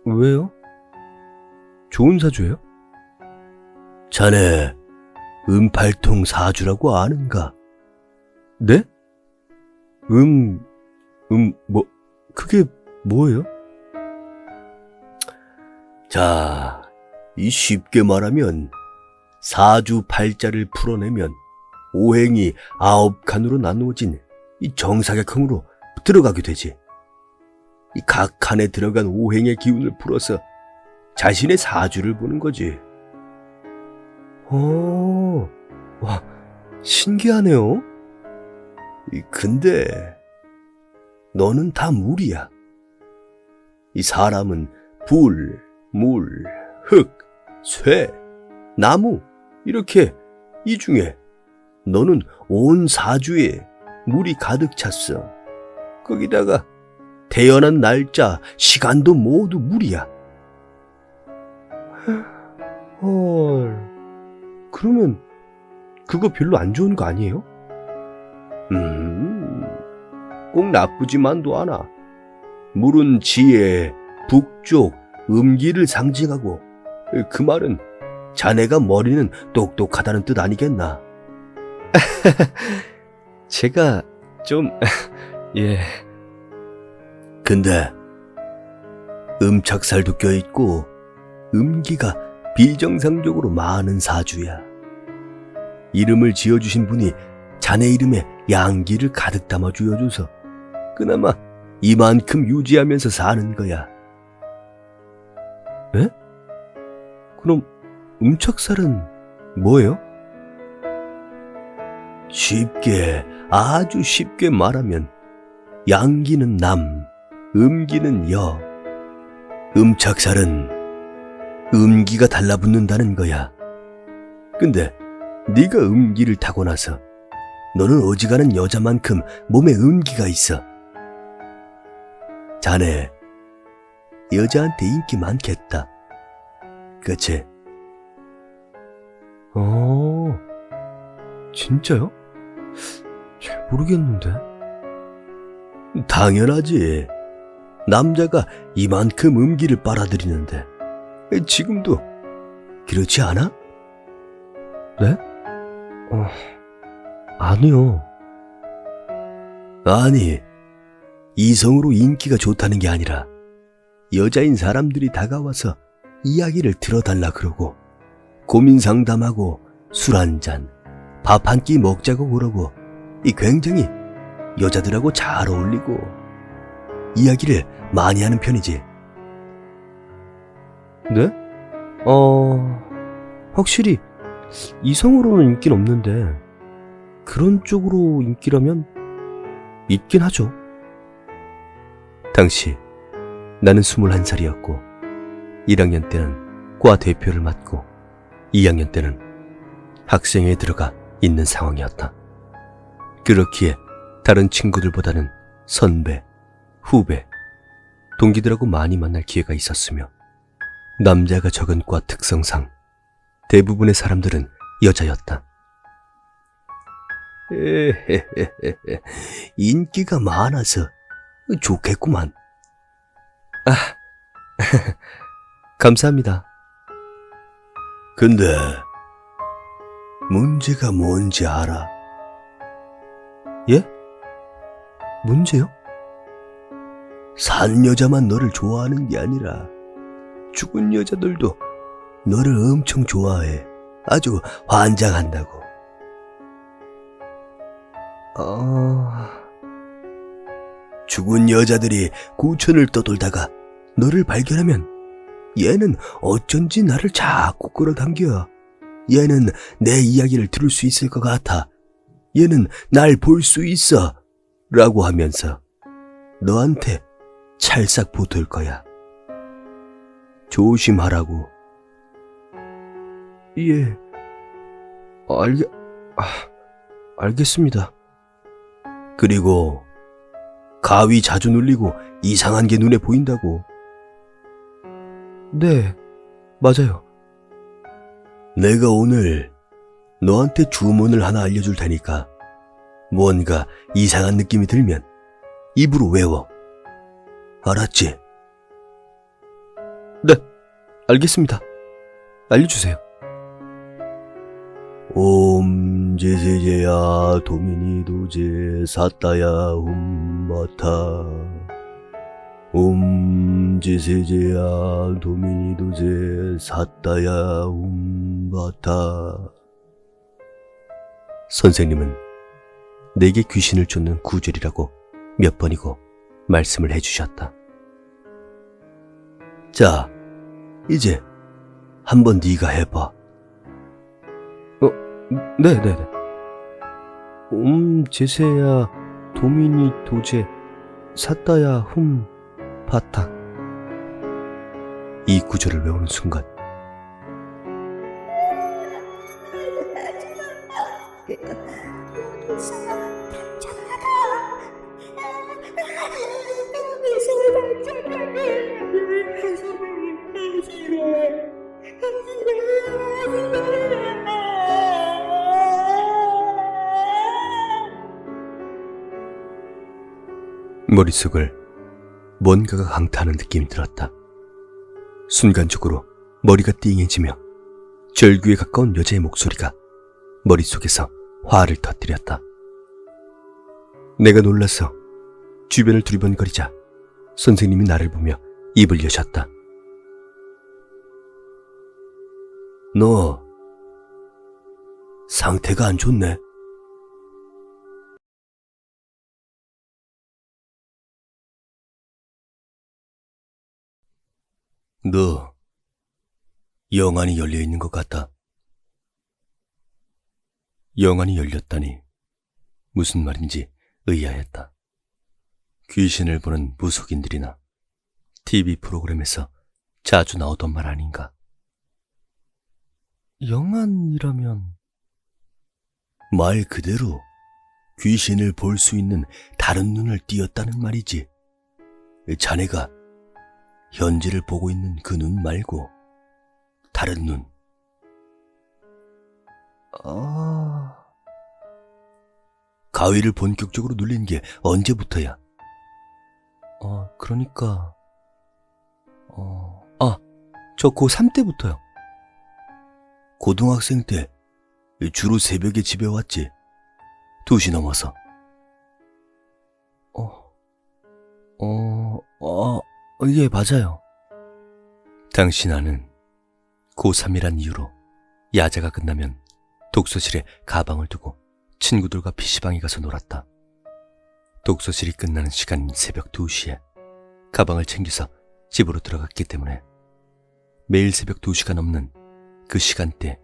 Speaker 1: 왜요? 좋은 사주예요? 자네 음팔통 사주라고 아는가? 네? 그게 뭐예요? 자, 이 쉽게 말하면 사주 팔자를 풀어내면 오행이 9칸으로 나누어진 이 정사각형으로 들어가게 되지. 이 각 칸에 들어간 오행의 기운을 풀어서 자신의 사주를 보는 거지. 와, 신기하네요. 근데 너는 다 물이야. 이 사람은 불, 물, 흙, 쇠, 나무 이렇게 이 중에 너는 온 사주에 물이 가득 찼어. 거기다가 태어난 날짜, 시간도 모두 물이야. 헐, 그러면 그거 별로 안 좋은 거 아니에요? 꼭 나쁘지만도 않아. 물은 지혜, 북쪽, 음기를 상징하고 그 말은 자네가 머리는 똑똑하다는 뜻 아니겠나?
Speaker 3: 제가 좀 예.
Speaker 1: 근데 음착살도 껴있고 음기가 비정상적으로 많은 사주야. 이름을 지어주신 분이 자네 이름에 양기를 가득 담아 주어줘서 그나마 이만큼 유지하면서 사는 거야.
Speaker 3: 에? 그럼 음착살은 뭐예요?
Speaker 1: 쉽게, 아주 쉽게 말하면 양기는 남, 음기는 여. 음착살은 음기가 달라붙는다는 거야. 근데 네가 음기를 타고 나서 너는 어지간한 여자만큼 몸에 음기가 있어. 자네 여자한테 인기 많겠다. 그치?
Speaker 3: 진짜요? 잘 모르겠는데.
Speaker 1: 당연하지. 남자가 이만큼 음기를 빨아들이는데 지금도 그렇지 않아?
Speaker 3: 네? 아니요.
Speaker 1: 아니, 이성으로 인기가 좋다는 게 아니라 여자인 사람들이 다가와서 이야기를 들어달라 그러고 고민 상담하고 술 한잔, 밥 한 끼 먹자고 그러고 이 굉장히 여자들하고 잘 어울리고 이야기를 많이 하는 편이지.
Speaker 3: 네? 확실히 이성으로는 인기는 없는데 그런 쪽으로 인기라면 있긴 하죠.
Speaker 1: 당시 나는 21살이었고 1학년 때는 과 대표를 맡고 2학년 때는 학생회에 들어가 있는 상황이었다. 그렇기에 다른 친구들보다는 선배, 후배, 동기들하고 많이 만날 기회가 있었으며 남자가 적은 과 특성상 대부분의 사람들은 여자였다. 인기가 많아서 좋겠구만.
Speaker 3: 감사합니다.
Speaker 1: 근데 문제가 뭔지 알아?
Speaker 3: 예? 문제요?
Speaker 1: 산 여자만 너를 좋아하는 게 아니라 죽은 여자들도 너를 엄청 좋아해. 아주 환장한다고. 죽은 여자들이 구천을 떠돌다가 너를 발견하면 얘는 어쩐지 나를 자꾸 끌어당겨. 얘는 내 이야기를 들을 수 있을 것 같아. 얘는 날 볼 수 있어. 라고 하면서 너한테 찰싹 붙을 거야. 조심하라고.
Speaker 3: 예. 알겠습니다.
Speaker 1: 그리고 가위 자주 눌리고 이상한 게 눈에 보인다고.
Speaker 3: 네, 맞아요.
Speaker 1: 내가 오늘 너한테 주문을 하나 알려줄 테니까 뭔가 이상한 느낌이 들면 입으로 외워. 알았지?
Speaker 3: 네, 알겠습니다. 알려주세요.
Speaker 1: 옴 제세제야 도미니 도제 사따야 훔바타. 옴 제세제야 도미니 도제 사따야 훔바타. 선생님은 내게 귀신을 쫓는 구절이라고 몇 번이고 말씀을 해주셨다. 자, 이제 한번 네가 해봐.
Speaker 3: 네네네. 제세야 도미니 도제 사따야 훔 바타.
Speaker 1: 이 구절을 외우는 순간 머릿속을 뭔가가 강타하는 느낌이 들었다. 순간적으로 머리가 띵해지며 절규에 가까운 여자의 목소리가 머릿속에서 화를 터뜨렸다. 내가 놀라서 주변을 두리번거리자 선생님이 나를 보며 입을 여셨다. 너 상태가 안 좋네. 너 영안이 열려 있는 것 같다. 영안이 열렸다니 무슨 말인지 의아했다. 귀신을 보는 무속인들이나 TV 프로그램에서 자주 나오던 말 아닌가. 영안이라면 말 그대로 귀신을 볼 수 있는 다른 눈을 띄었다는 말이지. 자네가 현재를 보고 있는 그 눈 말고 다른 눈. 가위를 본격적으로 눌린 게 언제부터야? 그러니까 저 고3 때부터요. 고등학생 때 주로 새벽에 집에 왔지. 2시 넘어서. 예, 맞아요. 당시 나는 고3이란 이유로 야자가 끝나면 독서실에 가방을 두고 친구들과 PC방에 가서 놀았다. 독서실이 끝나는 시간인 새벽 2시에 가방을 챙겨서 집으로 들어갔기 때문에 매일 새벽 2시가 넘는 그 시간대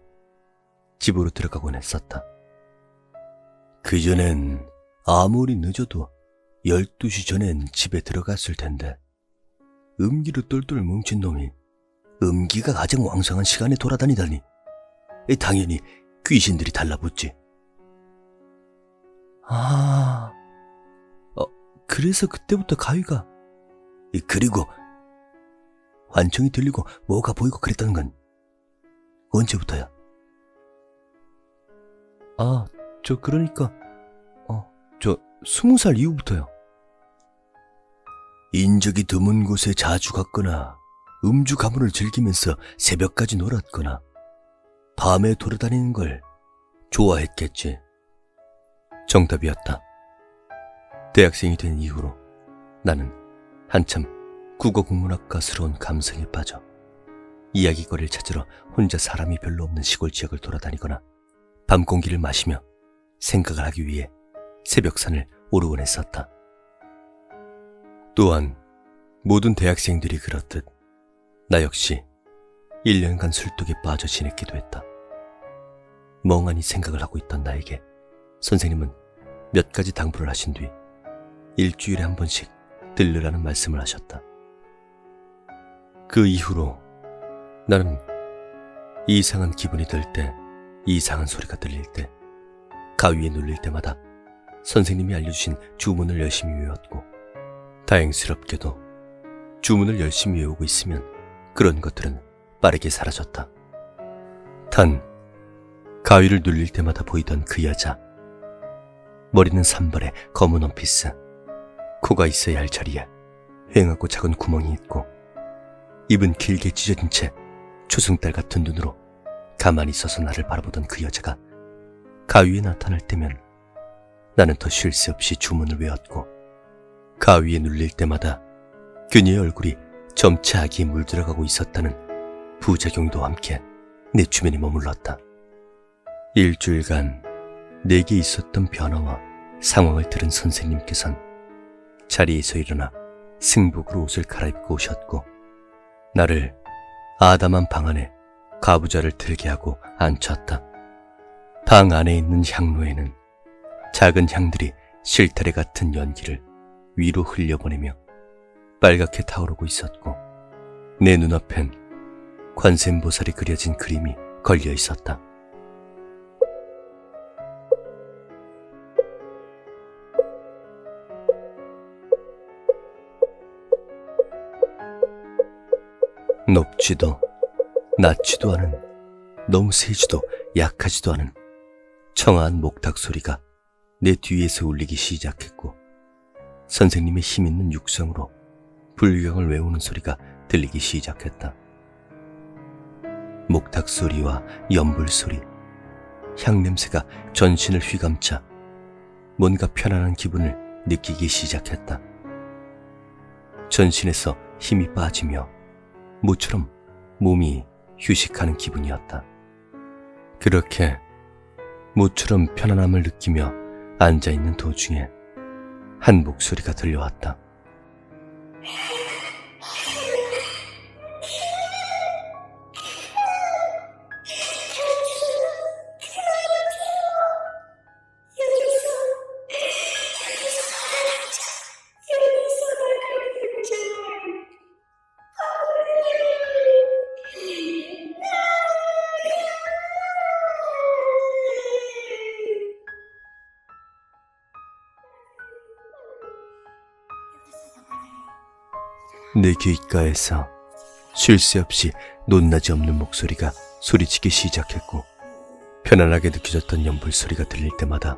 Speaker 1: 집으로 들어가곤 했었다. 그전엔 아무리 늦어도 12시 전엔 집에 들어갔을 텐데 음기로 똘똘 뭉친 놈이 음기가 가장 왕성한 시간에 돌아다니다니 당연히 귀신들이 달라붙지. 그래서 그때부터 가위가 그리고 환청이 들리고 뭐가 보이고 그랬다는 건 언제부터야? 그러니까 저 20살 이후부터요. 인적이 드문 곳에 자주 갔거나 음주 가물을 즐기면서 새벽까지 놀았거나 밤에 돌아다니는 걸 좋아했겠지. 정답이었다. 대학생이 된 이후로 나는 한참 국어국문학과스러운 감성에 빠져 이야기거리를 찾으러 혼자 사람이 별로 없는 시골 지역을 돌아다니거나 밤 공기를 마시며 생각을 하기 위해 새벽산을 오르곤 했었다. 또한 모든 대학생들이 그렇듯 나 역시 1년간 술독에 빠져 지냈기도 했다. 멍하니 생각을 하고 있던 나에게 선생님은 몇 가지 당부를 하신 뒤 일주일에 한 번씩 들르라는 말씀을 하셨다. 그 이후로 나는 이상한 기분이 들 때, 이상한 소리가 들릴 때, 가위에 눌릴 때마다 선생님이 알려주신 주문을 열심히 외웠고, 다행스럽게도 주문을 열심히 외우고 있으면 그런 것들은 빠르게 사라졌다. 단, 가위를 눌릴 때마다 보이던 그 여자. 머리는 산발에 검은 원피스, 코가 있어야 할 자리에 휑하고 작은 구멍이 있고, 입은 길게 찢어진 채 초승달 같은 눈으로 가만히 서서 나를 바라보던 그 여자가 가위에 나타날 때면 나는 더 쉴 새 없이 주문을 외웠고, 가위에 눌릴 때마다 그녀의 얼굴이 점차 악이 물들어가고 있었다는 부작용도 함께 내 주변에 머물렀다. 일주일간 내게 있었던 변화와 상황을 들은 선생님께선 자리에서 일어나 승복으로 옷을 갈아입고 오셨고, 나를 아담한 방 안에 가부좌를 들게 하고 앉혔다. 방 안에 있는 향로에는 작은 향들이 실타래 같은 연기를 위로 흘려보내며 빨갛게 타오르고 있었고, 내 눈앞엔 관세음보살이 그려진 그림이 걸려 있었다. 높지도 낮지도 않은, 너무 세지도 약하지도 않은 청아한 목탁 소리가 내 뒤에서 울리기 시작했고, 선생님의 힘있는 육성으로 불경을 외우는 소리가 들리기 시작했다. 목탁 소리와 연불 소리, 향냄새가 전신을 휘감자 뭔가 편안한 기분을 느끼기 시작했다. 전신에서 힘이 빠지며 모처럼 몸이 휴식하는 기분이었다. 그렇게 모처럼 편안함을 느끼며 앉아있는 도중에 한 목소리가 들려왔다. 내 귓가에서 쉴 새 없이 높낮이 없는 목소리가 소리치기 시작했고, 편안하게 느껴졌던 연불 소리가 들릴 때마다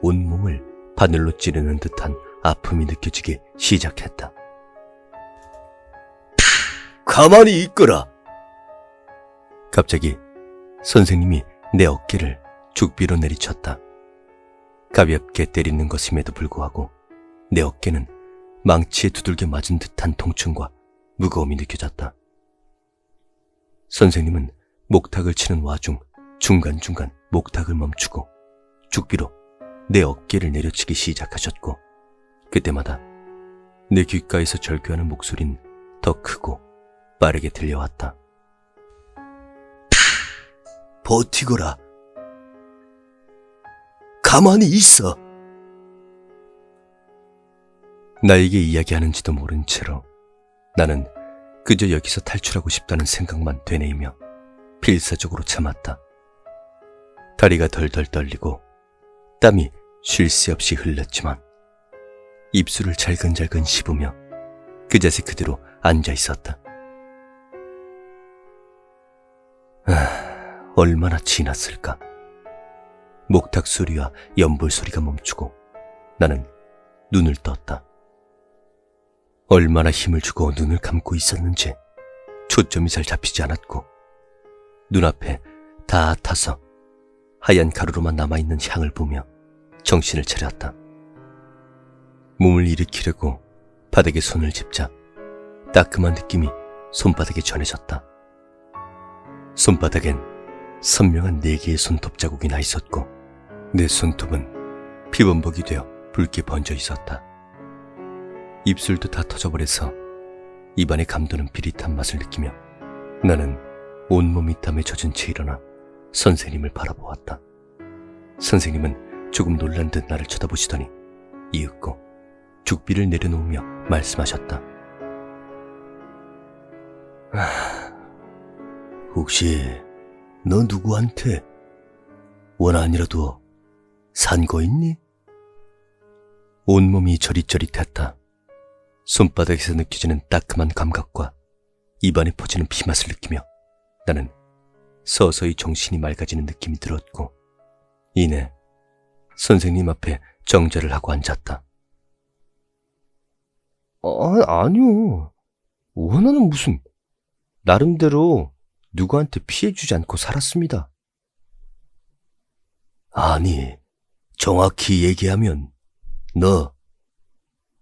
Speaker 1: 온몸을 바늘로 찌르는 듯한 아픔이 느껴지기 시작했다. 가만히 있거라! 갑자기 선생님이 내 어깨를 죽비로 내리쳤다. 가볍게 때리는 것임에도 불구하고 내 어깨는 망치에 두들겨 맞은 듯한 통증과 무거움이 느껴졌다. 선생님은 목탁을 치는 와중 중간중간 목탁을 멈추고 죽비로 내 어깨를 내려치기 시작하셨고, 그때마다 내 귓가에서 절규하는 목소리는 더 크고 빠르게 들려왔다. 버티거라. 가만히 있어. 나에게 이야기하는지도 모른 채로 나는 그저 여기서 탈출하고 싶다는 생각만 되뇌이며 필사적으로 참았다. 다리가 덜덜 떨리고 땀이 쉴 새 없이 흘렀지만 입술을 잘근잘근 씹으며 그 자세 그대로 앉아 있었다. 얼마나 지났을까. 목탁 소리와 연불 소리가 멈추고 나는 눈을 떴다. 얼마나 힘을 주고 눈을 감고 있었는지 초점이 잘 잡히지 않았고, 눈앞에 다 타서 하얀 가루로만 남아있는 향을 보며 정신을 차렸다. 몸을 일으키려고 바닥에 손을 짚자 따끔한 느낌이 손바닥에 전해졌다. 손바닥엔 선명한 4개의 손톱 자국이 나 있었고, 내 손톱은 피범벅이 되어 붉게 번져 있었다. 입술도 다 터져버려서 입안에 감도는 비릿한 맛을 느끼며 나는 온몸이 땀에 젖은 채 일어나 선생님을 바라보았다. 선생님은 조금 놀란 듯 나를 쳐다보시더니 이윽고 죽비를 내려놓으며 말씀하셨다. 혹시 너 누구한테 원한이라도 산 거 있니? 온몸이 저릿저릿했다. 손바닥에서 느껴지는 따끔한 감각과 입안에 퍼지는 피맛을 느끼며 나는 서서히 정신이 맑아지는 느낌이 들었고, 이내 선생님 앞에 정좌를 하고 앉았다.
Speaker 3: 아니요. 원하는 무슨. 나름대로 누구한테 피해주지 않고 살았습니다.
Speaker 1: 아니, 정확히 얘기하면 너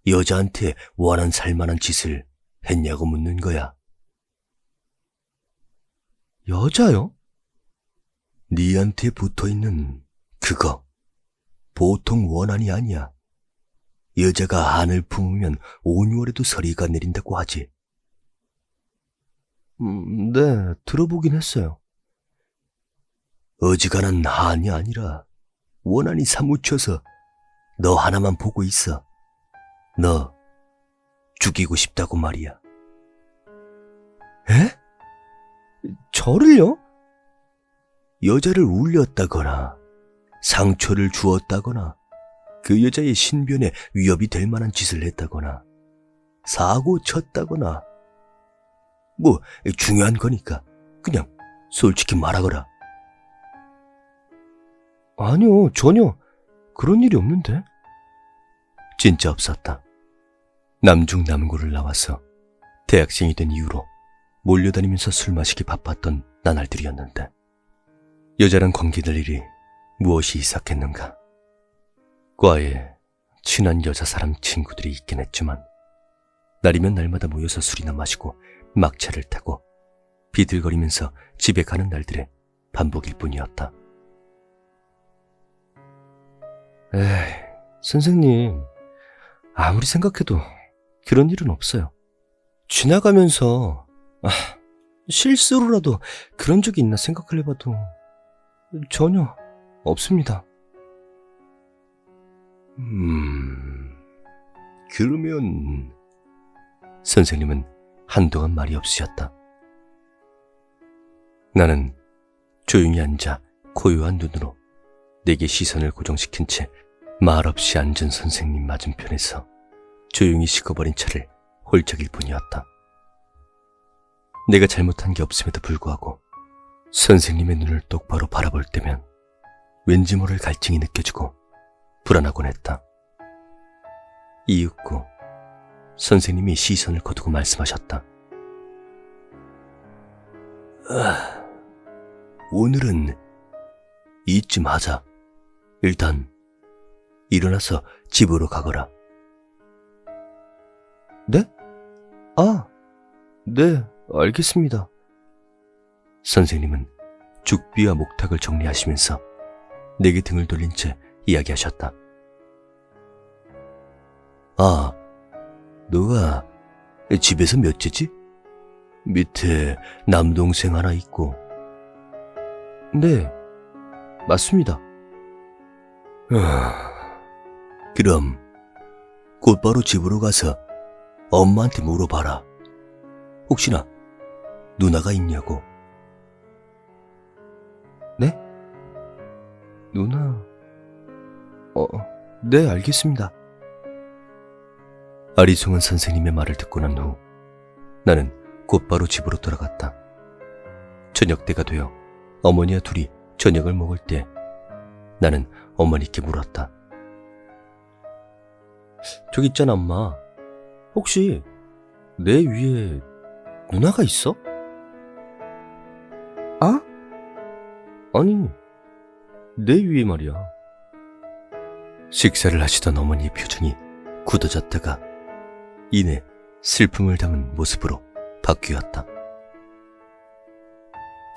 Speaker 1: 여자한테 원한 살만한 짓을 했냐고 묻는 거야.
Speaker 3: 여자요?
Speaker 1: 니한테 붙어있는 그거 보통 원한이 아니야. 여자가 한을 품으면 5~6월에도 서리가 내린다고 하지.
Speaker 3: 네, 들어보긴 했어요.
Speaker 1: 어지간한 한이 아니라 원한이 사무쳐서 너 하나만 보고 있어. 너 죽이고 싶다고 말이야.
Speaker 3: 에? 저를요?
Speaker 1: 여자를 울렸다거나 상처를 주었다거나 그 여자의 신변에 위협이 될 만한 짓을 했다거나 사고 쳤다거나 뭐 중요한 거니까 그냥 솔직히 말하거라.
Speaker 3: 아니요, 전혀 그런 일이 없는데.
Speaker 1: 진짜 없었다. 남중남고를 나와서 대학생이 된 이후로 몰려다니면서 술 마시기 바빴던 나날들이었는데 여자랑 관계될 일이 무엇이 있었겠는가? 과에 친한 여자 사람 친구들이 있긴 했지만 날이면 날마다 모여서 술이나 마시고 막차를 타고 비틀거리면서 집에 가는 날들의 반복일 뿐이었다.
Speaker 3: 에이, 선생님. 아무리 생각해도 그런 일은 없어요. 지나가면서 실수로라도 그런 적이 있나 생각을 해봐도 전혀 없습니다.
Speaker 1: 그러면 선생님은 한동안 말이 없으셨다. 나는 조용히 앉아 고요한 눈으로 내게 시선을 고정시킨 채 말없이 앉은 선생님 맞은편에서 조용히 식어버린 차를 홀짝일 뿐이었다. 내가 잘못한 게 없음에도 불구하고 선생님의 눈을 똑바로 바라볼 때면 왠지 모를 갈증이 느껴지고 불안하곤 했다. 이윽고 선생님이 시선을 거두고 말씀하셨다. 오늘은 이쯤 하자. 일단 일어나서 집으로 가거라.
Speaker 3: 네? 네, 알겠습니다.
Speaker 1: 선생님은 죽비와 목탁을 정리하시면서 내게 등을 돌린 채 이야기하셨다. 너가 집에서 몇째지? 밑에 남동생 하나 있고.
Speaker 3: 네, 맞습니다.
Speaker 1: 그럼 곧바로 집으로 가서 엄마한테 물어봐라. 혹시나 누나가 있냐고.
Speaker 3: 네? 누나... 네, 알겠습니다.
Speaker 1: 아리송한 선생님의 말을 듣고 난 후 나는 곧바로 집으로 돌아갔다. 저녁 때가 되어 어머니와 둘이 저녁을 먹을 때 나는 어머니께 물었다.
Speaker 3: 저기 있잖아, 엄마. 혹시 내 위에 누나가 있어? 아니, 내 위에 말이야.
Speaker 1: 식사를 하시던 어머니의 표정이 굳어졌다가 이내 슬픔을 담은 모습으로 바뀌었다.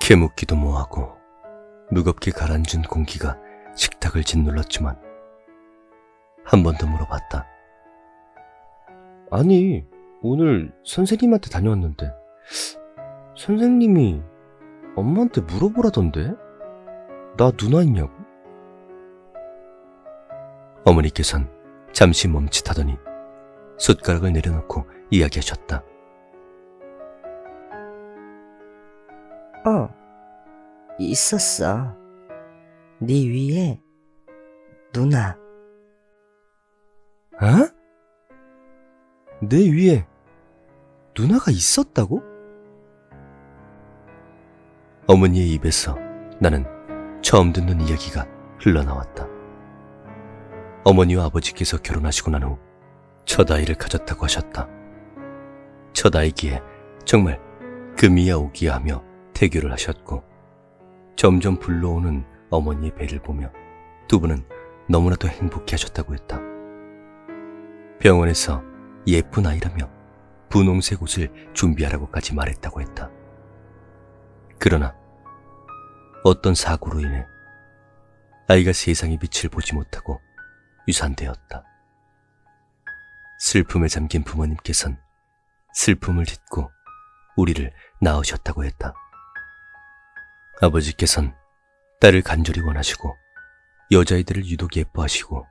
Speaker 1: 캐묻기도 뭐하고 무겁게 가라앉은 공기가 식탁을 짓눌렀지만 한 번 더 물어봤다.
Speaker 3: 아니, 오늘 선생님한테 다녀왔는데 선생님이 엄마한테 물어보라던데? 나 누나 있냐고?
Speaker 1: 어머니께선 잠시 멈칫하더니 숟가락을 내려놓고 이야기하셨다.
Speaker 7: 있었어. 네 위에 누나.
Speaker 3: 내 위에 누나가 있었다고?
Speaker 1: 어머니의 입에서 나는 처음 듣는 이야기가 흘러나왔다. 어머니와 아버지께서 결혼하시고 난 후 첫 아이를 가졌다고 하셨다. 첫 아이기에 정말 금이야 오기야 하며 태교를 하셨고 점점 불러오는 어머니의 배를 보며 두 분은 너무나도 행복해 하셨다고 했다. 병원에서 예쁜 아이라며 분홍색 옷을 준비하라고까지 말했다고 했다. 그러나 어떤 사고로 인해 아이가 세상의 빛을 보지 못하고 유산되었다. 슬픔에 잠긴 부모님께선 슬픔을 딛고 우리를 낳으셨다고 했다. 아버지께선 딸을 간절히 원하시고 여자아이들을 유독 예뻐하시고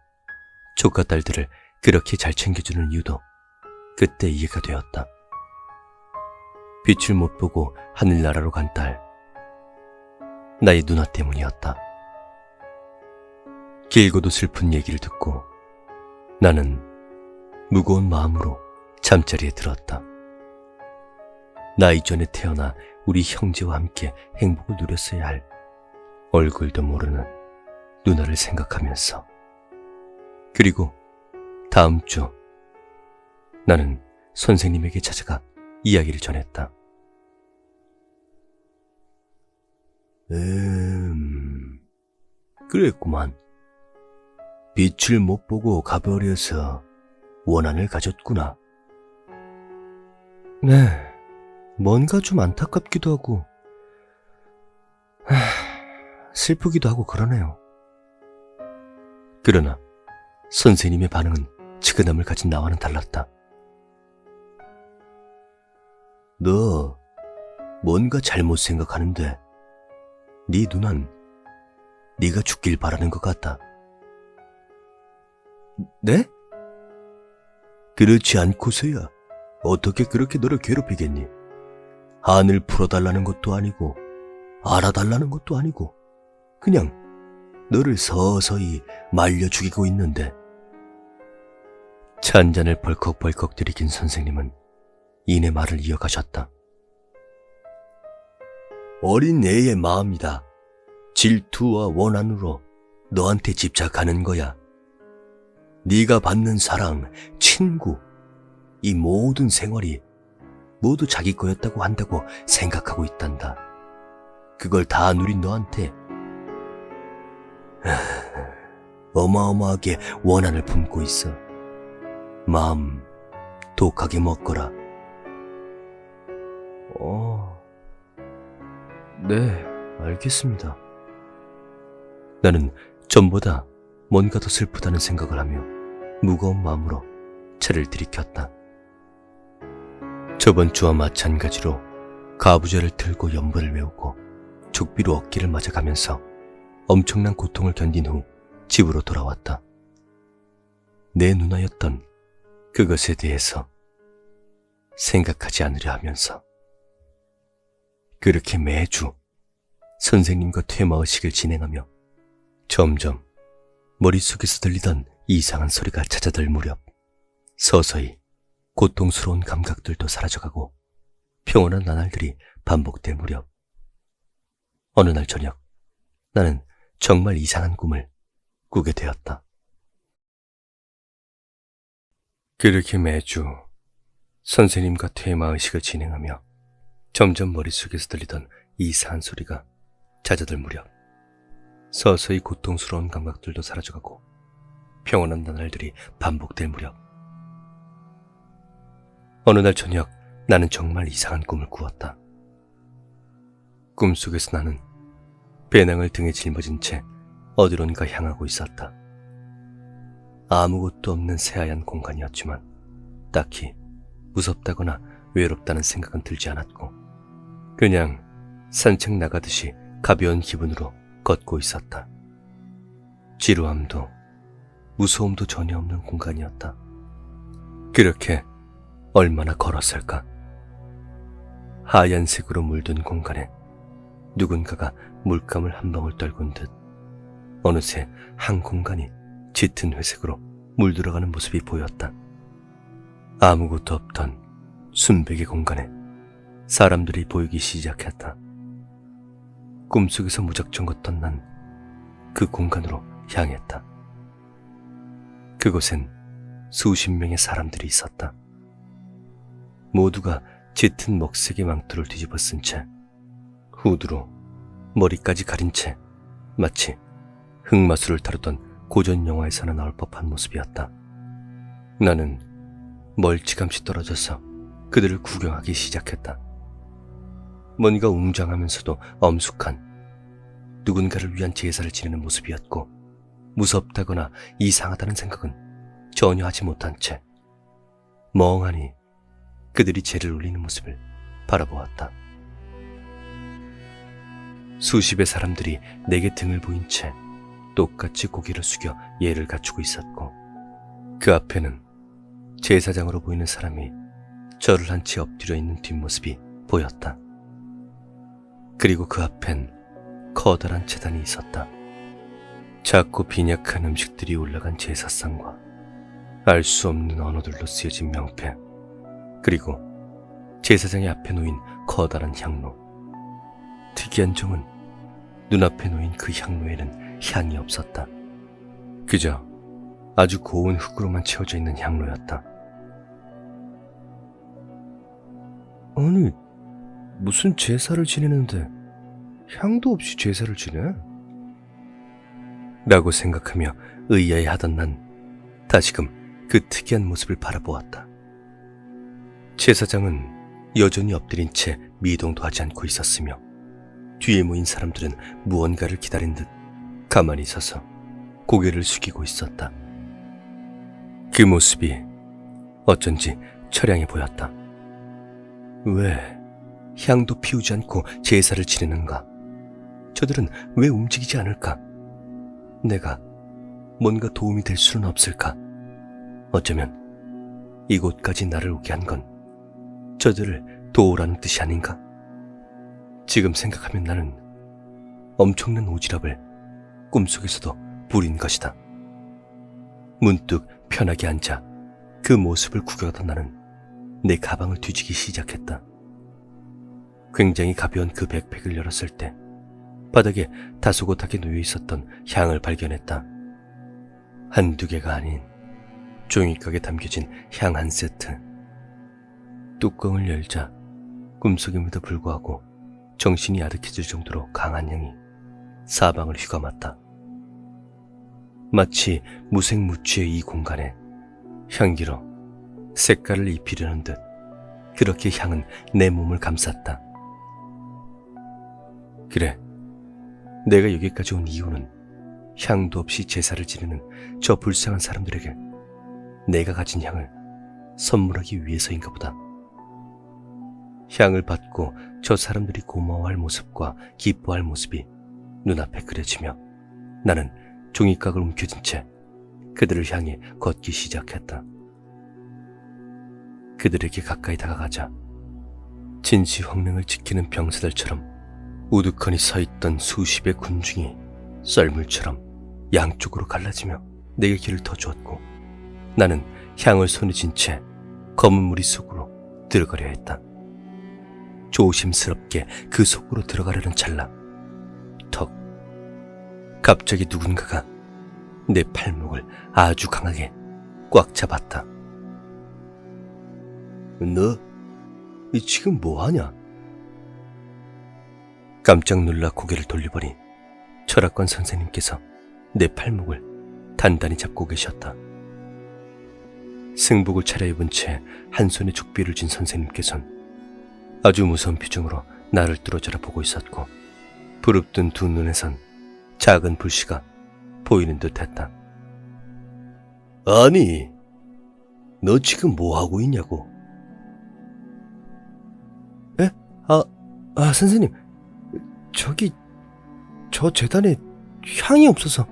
Speaker 1: 조카딸들을 그렇게 잘 챙겨주는 이유도 그때 이해가 되었다. 빛을 못 보고 하늘나라로 간 딸, 나의 누나 때문이었다. 길고도 슬픈 얘기를 듣고 나는 무거운 마음으로 잠자리에 들었다. 나 이전에 태어나 우리 형제와 함께 행복을 누렸어야 할 얼굴도 모르는 누나를 생각하면서, 그리고 다음 주 나는 선생님에게 찾아가 이야기를 전했다. 그랬구만. 빛을 못 보고 가버려서 원한을 가졌구나.
Speaker 3: 네, 뭔가 좀 안타깝기도 하고, 슬프기도 하고 그러네요.
Speaker 1: 그러나 선생님의 반응은 측은함을 가진 나와는 달랐다. 너 뭔가 잘못 생각하는데 네 누난 네가 죽길 바라는 것 같다.
Speaker 3: 네?
Speaker 1: 그렇지 않고서야 어떻게 그렇게 너를 괴롭히겠니? 한을 풀어달라는 것도 아니고 알아달라는 것도 아니고 그냥 너를 서서히 말려 죽이고 있는데. 찬잔을 벌컥벌컥 들이킨 선생님은 이내 말을 이어가셨다. 어린 애의 마음이다. 질투와 원한으로 너한테 집착하는 거야. 네가 받는 사랑, 친구, 이 모든 생활이 모두 자기 거였다고 한다고 생각하고 있단다. 그걸 다 누린 너한테 어마어마하게 원한을 품고 있어. 마음 독하게 먹거라.
Speaker 3: 네, 알겠습니다.
Speaker 1: 나는 전보다 뭔가 더 슬프다는 생각을 하며 무거운 마음으로 차를 들이켰다. 저번 주와 마찬가지로 가부좌를 틀고 연보를 외우고 족비로 어깨를 맞아가면서 엄청난 고통을 견딘 후 집으로 돌아왔다. 내 누나였던 그것에 대해서 생각하지 않으려 하면서 그렇게 매주 선생님과 퇴마의식을 진행하며 점점 머릿속에서 들리던 이상한 소리가 잦아들 무렵 서서히 고통스러운 감각들도 사라져가고 평온한 나날들이 반복될 무렵 어느 날 저녁 나는 정말 이상한 꿈을 꾸게 되었다. 그렇게 매주 선생님과 퇴마의식을 진행하며 점점 머릿속에서 들리던 이상한 소리가 잦아들 무렵 서서히 고통스러운 감각들도 사라져가고 평온한 나날들이 반복될 무렵 어느 날 저녁 나는 정말 이상한 꿈을 꾸었다. 꿈속에서 나는 배낭을 등에 짊어진 채 어디론가 향하고 있었다. 아무것도 없는 새하얀 공간이었지만 딱히 무섭다거나 외롭다는 생각은 들지 않았고 그냥 산책 나가듯이 가벼운 기분으로 걷고 있었다. 지루함도 무서움도 전혀 없는 공간이었다. 그렇게 얼마나 걸었을까? 하얀색으로 물든 공간에 누군가가 물감을 한 방울 떨군 듯 어느새 한 공간이 짙은 회색으로 물들어가는 모습이 보였다. 아무것도 없던 순백의 공간에 사람들이 보이기 시작했다. 꿈속에서 무작정 걷던 난 그 공간으로 향했다. 그곳엔 수십 명의 사람들이 있었다. 모두가 짙은 먹색의 망토를 뒤집어 쓴 채 후드로 머리까지 가린 채 마치 흑마술을 다루던 고전 영화에서나 나올 법한 모습이었다. 나는 멀찌감치 떨어져서 그들을 구경하기 시작했다. 뭔가 웅장하면서도 엄숙한 누군가를 위한 제사를 지내는 모습이었고 무섭다거나 이상하다는 생각은 전혀 하지 못한 채 멍하니 그들이 제를 올리는 모습을 바라보았다. 수십의 사람들이 내게 등을 보인 채 똑같이 고개를 숙여 예를 갖추고 있었고 그 앞에는 제사장으로 보이는 사람이 절을 한 채 엎드려 있는 뒷모습이 보였다. 그리고 그 앞엔 커다란 제단이 있었다. 작고 빈약한 음식들이 올라간 제사상과 알 수 없는 언어들로 쓰여진 명패, 그리고 제사장의 앞에 놓인 커다란 향로. 특이한 점은 눈앞에 놓인 그 향로에는 향이 없었다. 그저 아주 고운 흙으로만 채워져 있는 향로였다.
Speaker 3: 아니, 무슨 제사를 지내는데 향도 없이 제사를 지내?
Speaker 1: 라고 생각하며 의아해하던 난 다시금 그 특이한 모습을 바라보았다. 제사장은 여전히 엎드린 채 미동도 하지 않고 있었으며 뒤에 모인 사람들은 무언가를 기다린 듯 가만히 서서 고개를 숙이고 있었다. 그 모습이 어쩐지 처량해 보였다. 왜 향도 피우지 않고 제사를 지내는가? 저들은 왜 움직이지 않을까? 내가 뭔가 도움이 될 수는 없을까? 어쩌면 이곳까지 나를 오게 한 건 저들을 도우라는 뜻이 아닌가? 지금 생각하면 나는 엄청난 오지랖을 꿈속에서도 부린 것이다. 문득 편하게 앉아 그 모습을 구경하던 나는 내 가방을 뒤지기 시작했다. 굉장히 가벼운 그 백팩을 열었을 때 바닥에 다소곳하게 놓여 있었던 향을 발견했다. 한두 개가 아닌 종이각에 담겨진 향 한 세트. 뚜껑을 열자 꿈속임에도 불구하고 정신이 아득해질 정도로 강한 향이 사방을 휘감았다. 마치 무색무취의 이 공간에 향기로 색깔을 입히려는 듯 그렇게 향은 내 몸을 감쌌다. 그래, 내가 여기까지 온 이유는 향도 없이 제사를 지내는 저 불쌍한 사람들에게 내가 가진 향을 선물하기 위해서인가 보다. 향을 받고 저 사람들이 고마워할 모습과 기뻐할 모습이 눈앞에 그려지며 나는 종이각을 움켜쥔 채 그들을 향해 걷기 시작했다. 그들에게 가까이 다가가자 진시황릉을 지키는 병사들처럼 우두커니 서있던 수십의 군중이 썰물처럼 양쪽으로 갈라지며 내게 길을 터주었고 나는 향을 손에 쥔 채 검은 무리 속으로 들어가려 했다. 조심스럽게 그 속으로 들어가려는 찰나 턱 갑자기 누군가가 내 팔목을 아주 강하게 꽉 잡았다. 너 지금 뭐하냐? 깜짝 놀라 고개를 돌려보니 철학관 선생님께서 내 팔목을 단단히 잡고 계셨다. 승복을 차려입은 채 한 손에 족비를 쥔 선생님께선 아주 무서운 표정으로 나를 뚫어져라 보고 있었고 부릅뜬 두 눈에선 작은 불씨가 보이는 듯했다. 아니, 너 지금 뭐하고 있냐고?
Speaker 3: 에? 선생님, 저 재단에 향이 없어서.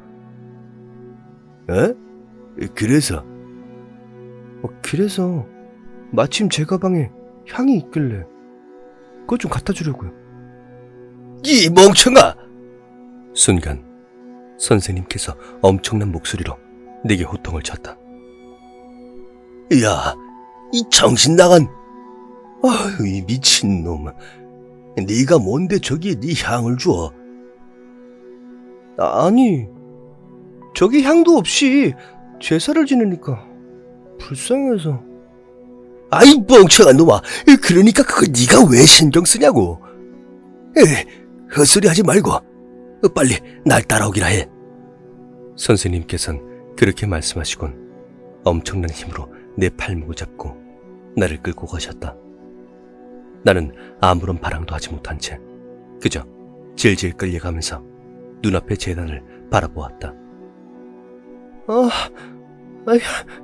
Speaker 1: 에? 그래서?
Speaker 3: 그래서 마침 제 가방에 향이 있길래 그것 좀 갖다 주려고요.
Speaker 1: 이 멍청아! 순간 선생님께서 엄청난 목소리로 내게 호통을 쳤다. 야, 이 정신 나간! 아유, 이 미친놈. 네가 뭔데 저기에 네 향을 줘?
Speaker 3: 아니, 저기 향도 없이 제사를 지내니까 불쌍해서.
Speaker 1: 아이 멍청한 놈아. 그러니까 그걸 네가 왜 신경 쓰냐고. 헛소리 하지 말고 빨리 날 따라오기라 해. 선생님께서는 그렇게 말씀하시곤 엄청난 힘으로 내 팔목을 잡고 나를 끌고 가셨다. 나는 아무런 바람도 하지 못한 채 그저 질질 끌려가면서 눈앞의 재단을 바라보았다.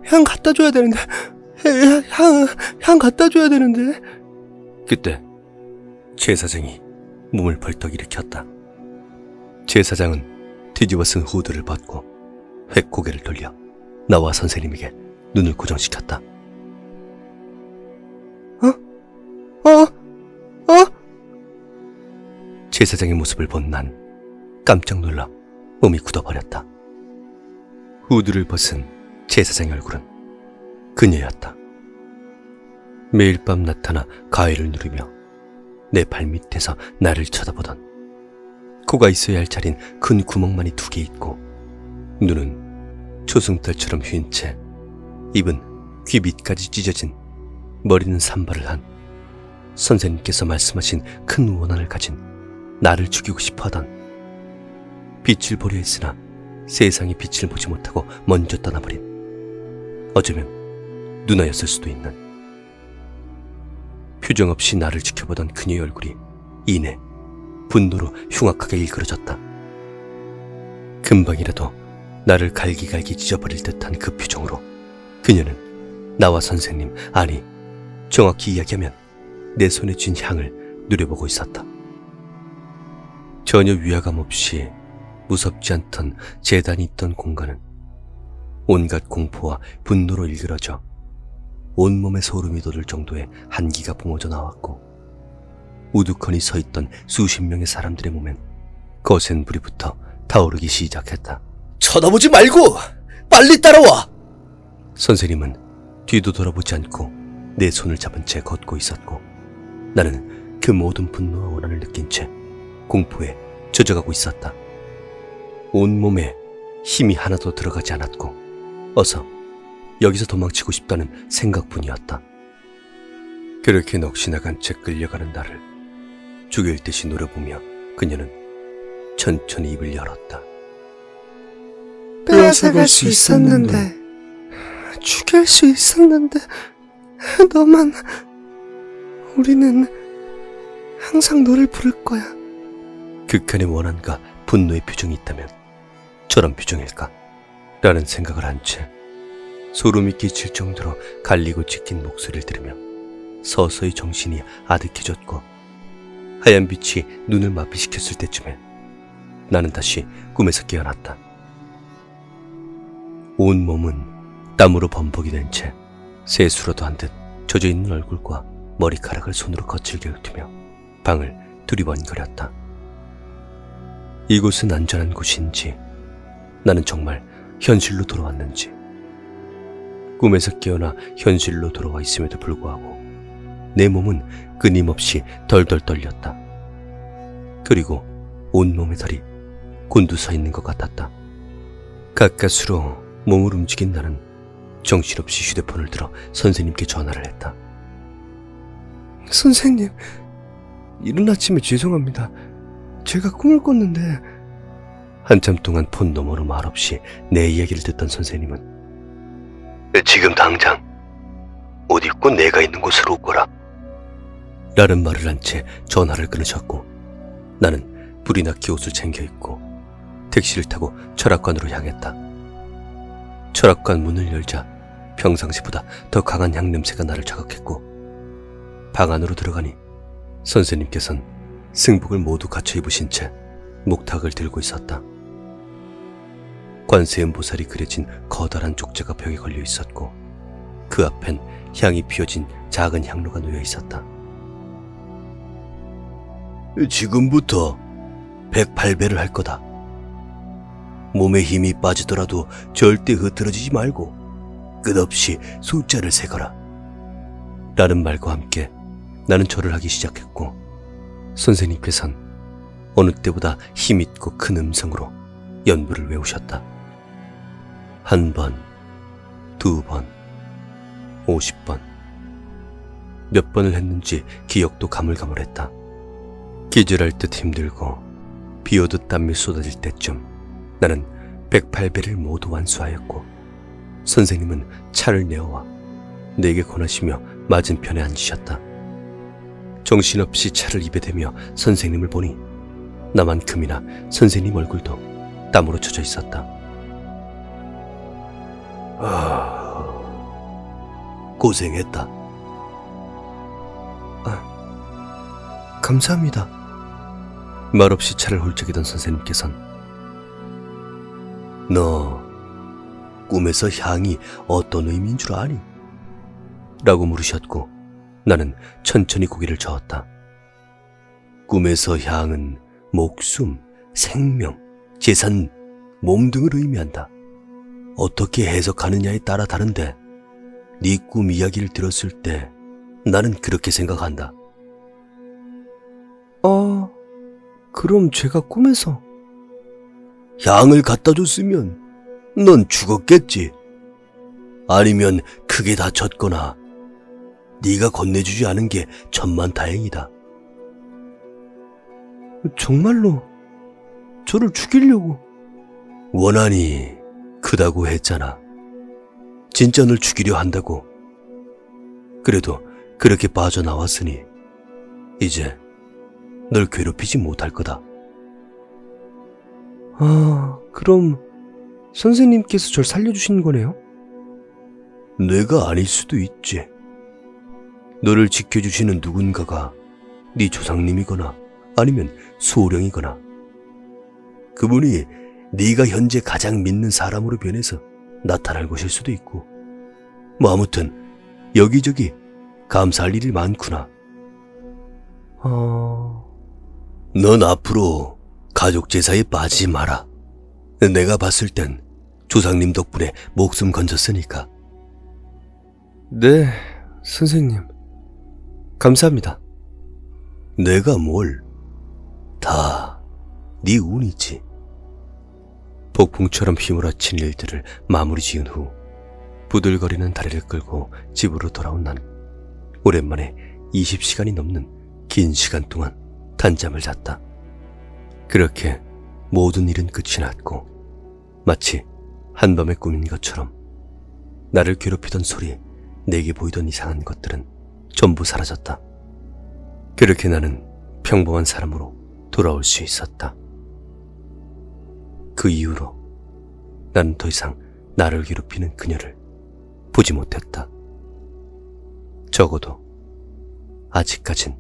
Speaker 3: 향 갖다 줘야 되는데. 향 갖다 줘야 되는데.
Speaker 1: 그때 제사장이 몸을 벌떡 일으켰다. 제사장은 뒤집어 쓴 후드를 벗고 획 고개를 돌려 나와 선생님에게 눈을 고정시켰다. 제사장의 모습을 본 난 깜짝 놀라 몸이 굳어버렸다. 후드를 벗은 제사장의 얼굴은 그녀였다. 매일 밤 나타나 가위를 누르며 내 발밑에서 나를 쳐다보던, 코가 있어야 할 자리는 큰 구멍만이 2개 있고 눈은 초승달처럼 휜 채 입은 귀 밑까지 찢어진, 머리는 산발을 한 선생님께서 말씀하신 큰 원한을 가진 나를 죽이고 싶어하던, 빛을 보려 했으나 세상의 빛을 보지 못하고 먼저 떠나버린, 어쩌면 누나였을 수도 있는. 표정 없이 나를 지켜보던 그녀의 얼굴이 이내 분노로 흉악하게 일그러졌다. 금방이라도 나를 갈기갈기 찢어버릴 듯한 그 표정으로 그녀는 나와 선생님, 아니 정확히 이야기하면 내 손에 쥔 향을 누려보고 있었다. 전혀 위화감 없이 무섭지 않던 재단이 있던 공간은 온갖 공포와 분노로 일그러져 온몸에 소름이 돋을 정도의 한기가 뿜어져 나왔고, 우두커니 서 있던 수십 명의 사람들의 몸엔 거센 불이 붙어 타오르기 시작했다.
Speaker 3: 쳐다보지 말고 빨리 따라와!
Speaker 1: 선생님은 뒤도 돌아보지 않고 내 손을 잡은 채 걷고 있었고, 나는 그 모든 분노와 원한을 느낀 채 공포에 젖어가고 있었다. 온몸에 힘이 하나도 들어가지 않았고 어서 여기서 도망치고 싶다는 생각뿐이었다. 그렇게 넋이나간 채 끌려가는 나를 죽일 듯이 노려보며 그녀는 천천히 입을 열었다.
Speaker 3: 빼앗아갈 수 있었는데, 죽일 수 있었는데, 너만, 우리는 항상 너를 부를 거야.
Speaker 1: 극한의 원한과 분노의 표정이 있다면 저런 표정일까? 라는 생각을 한 채 소름이 끼칠 정도로 갈리고 찢긴 목소리를 들으며 서서히 정신이 아득해졌고, 하얀 빛이 눈을 마비시켰을 때쯤에 나는 다시 꿈에서 깨어났다. 온몸은 땀으로 범벅이 된 채 세수라도 한 듯 젖어있는 얼굴과 머리카락을 손으로 거칠게 훑으며 방을 두리번거렸다. 이곳은 안전한 곳인지, 나는 정말 현실로 돌아왔는지, 꿈에서 깨어나 현실로 돌아와 있음에도 불구하고 내 몸은 끊임없이 덜덜 떨렸다. 그리고 온몸의 털이 곤두서 있는 것 같았다. 가까스로 몸을 움직인 나는 정신없이 휴대폰을 들어 선생님께 전화를 했다.
Speaker 3: 선생님, 이른 아침에 죄송합니다. 제가 꿈을 꿨는데.
Speaker 1: 한참 동안 폰 너머로 말없이 내 이야기를 듣던 선생님은 지금 당장 옷 입고 내가 있는 곳으로 오거라 라는 말을 한 채 전화를 끊으셨고, 나는 불이 나게 옷을 챙겨 입고 택시를 타고 철학관으로 향했다. 철학관 문을 열자 평상시보다 더 강한 향냄새가 나를 자극했고, 방 안으로 들어가니 선생님께서는 승복을 모두 갖춰 입으신 채 목탁을 들고 있었다. 관세음보살이 그려진 커다란 족자가 벽에 걸려 있었고, 그 앞엔 향이 피어진 작은 향로가 놓여 있었다. 지금부터 108배를 할 거다. 몸에 힘이 빠지더라도 절대 흐트러지지 말고 끝없이 숫자를 세거라 라는 말과 함께 나는 절을 하기 시작했고, 선생님께서는 어느 때보다 힘있고 큰 음성으로 연부를 외우셨다. 1번, 2번, 50번. 몇 번을 했는지 기억도 가물가물했다. 기절할 듯 힘들고 비오듯 땀이 쏟아질 때쯤 나는 108배를 모두 완수하였고, 선생님은 차를 내어와 내게 권하시며 맞은편에 앉으셨다. 정신없이 차를 입에 대며 선생님을 보니 나만큼이나 선생님 얼굴도 땀으로 젖어 있었다. 고생했다.
Speaker 3: 감사합니다.
Speaker 1: 말없이 차를 훌쩍이던 선생님께선 너 꿈에서 향이 어떤 의미인 줄 아니? 라고 물으셨고, 나는 천천히 고개를 저었다. 꿈에서 향은 목숨, 생명, 재산, 몸 등을 의미한다. 어떻게 해석하느냐에 따라 다른데 네 꿈 이야기를 들었을 때 나는 그렇게 생각한다.
Speaker 3: 그럼 제가 꿈에서
Speaker 1: 향을 갖다 줬으면 넌 죽었겠지. 아니면 크게 다쳤거나 네가 건네주지 않은 게 천만다행이다.
Speaker 3: 정말로 저를 죽이려고?
Speaker 1: 원한이 크다고 했잖아. 진짜 널 죽이려 한다고. 그래도 그렇게 빠져나왔으니 이제 널 괴롭히지 못할 거다.
Speaker 3: 아, 그럼 선생님께서 절 살려주신 거네요?
Speaker 1: 내가 아닐 수도 있지. 너를 지켜주시는 누군가가 네 조상님이거나 아니면 소령이거나 그분이 네가 현재 가장 믿는 사람으로 변해서 나타날 것일 수도 있고 뭐 아무튼 여기저기 감사할 일이 많구나. 넌 앞으로 가족 제사에 빠지지 마라. 내가 봤을 땐 조상님 덕분에 목숨 건졌으니까.
Speaker 3: 네, 선생님. 감사합니다.
Speaker 1: 내가 뭘? 다 네 운이지. 폭풍처럼 휘몰아친 일들을 마무리 지은 후 부들거리는 다리를 끌고 집으로 돌아온 난 오랜만에 20시간이 넘는 긴 시간 동안 단잠을 잤다. 그렇게 모든 일은 끝이 났고 마치 한밤의 꿈인 것처럼 나를 괴롭히던 소리, 내게 보이던 이상한 것들은 전부 사라졌다. 그렇게 나는 평범한 사람으로 돌아올 수 있었다. 그 이후로 나는 더 이상 나를 괴롭히는 그녀를 보지 못했다. 적어도 아직까진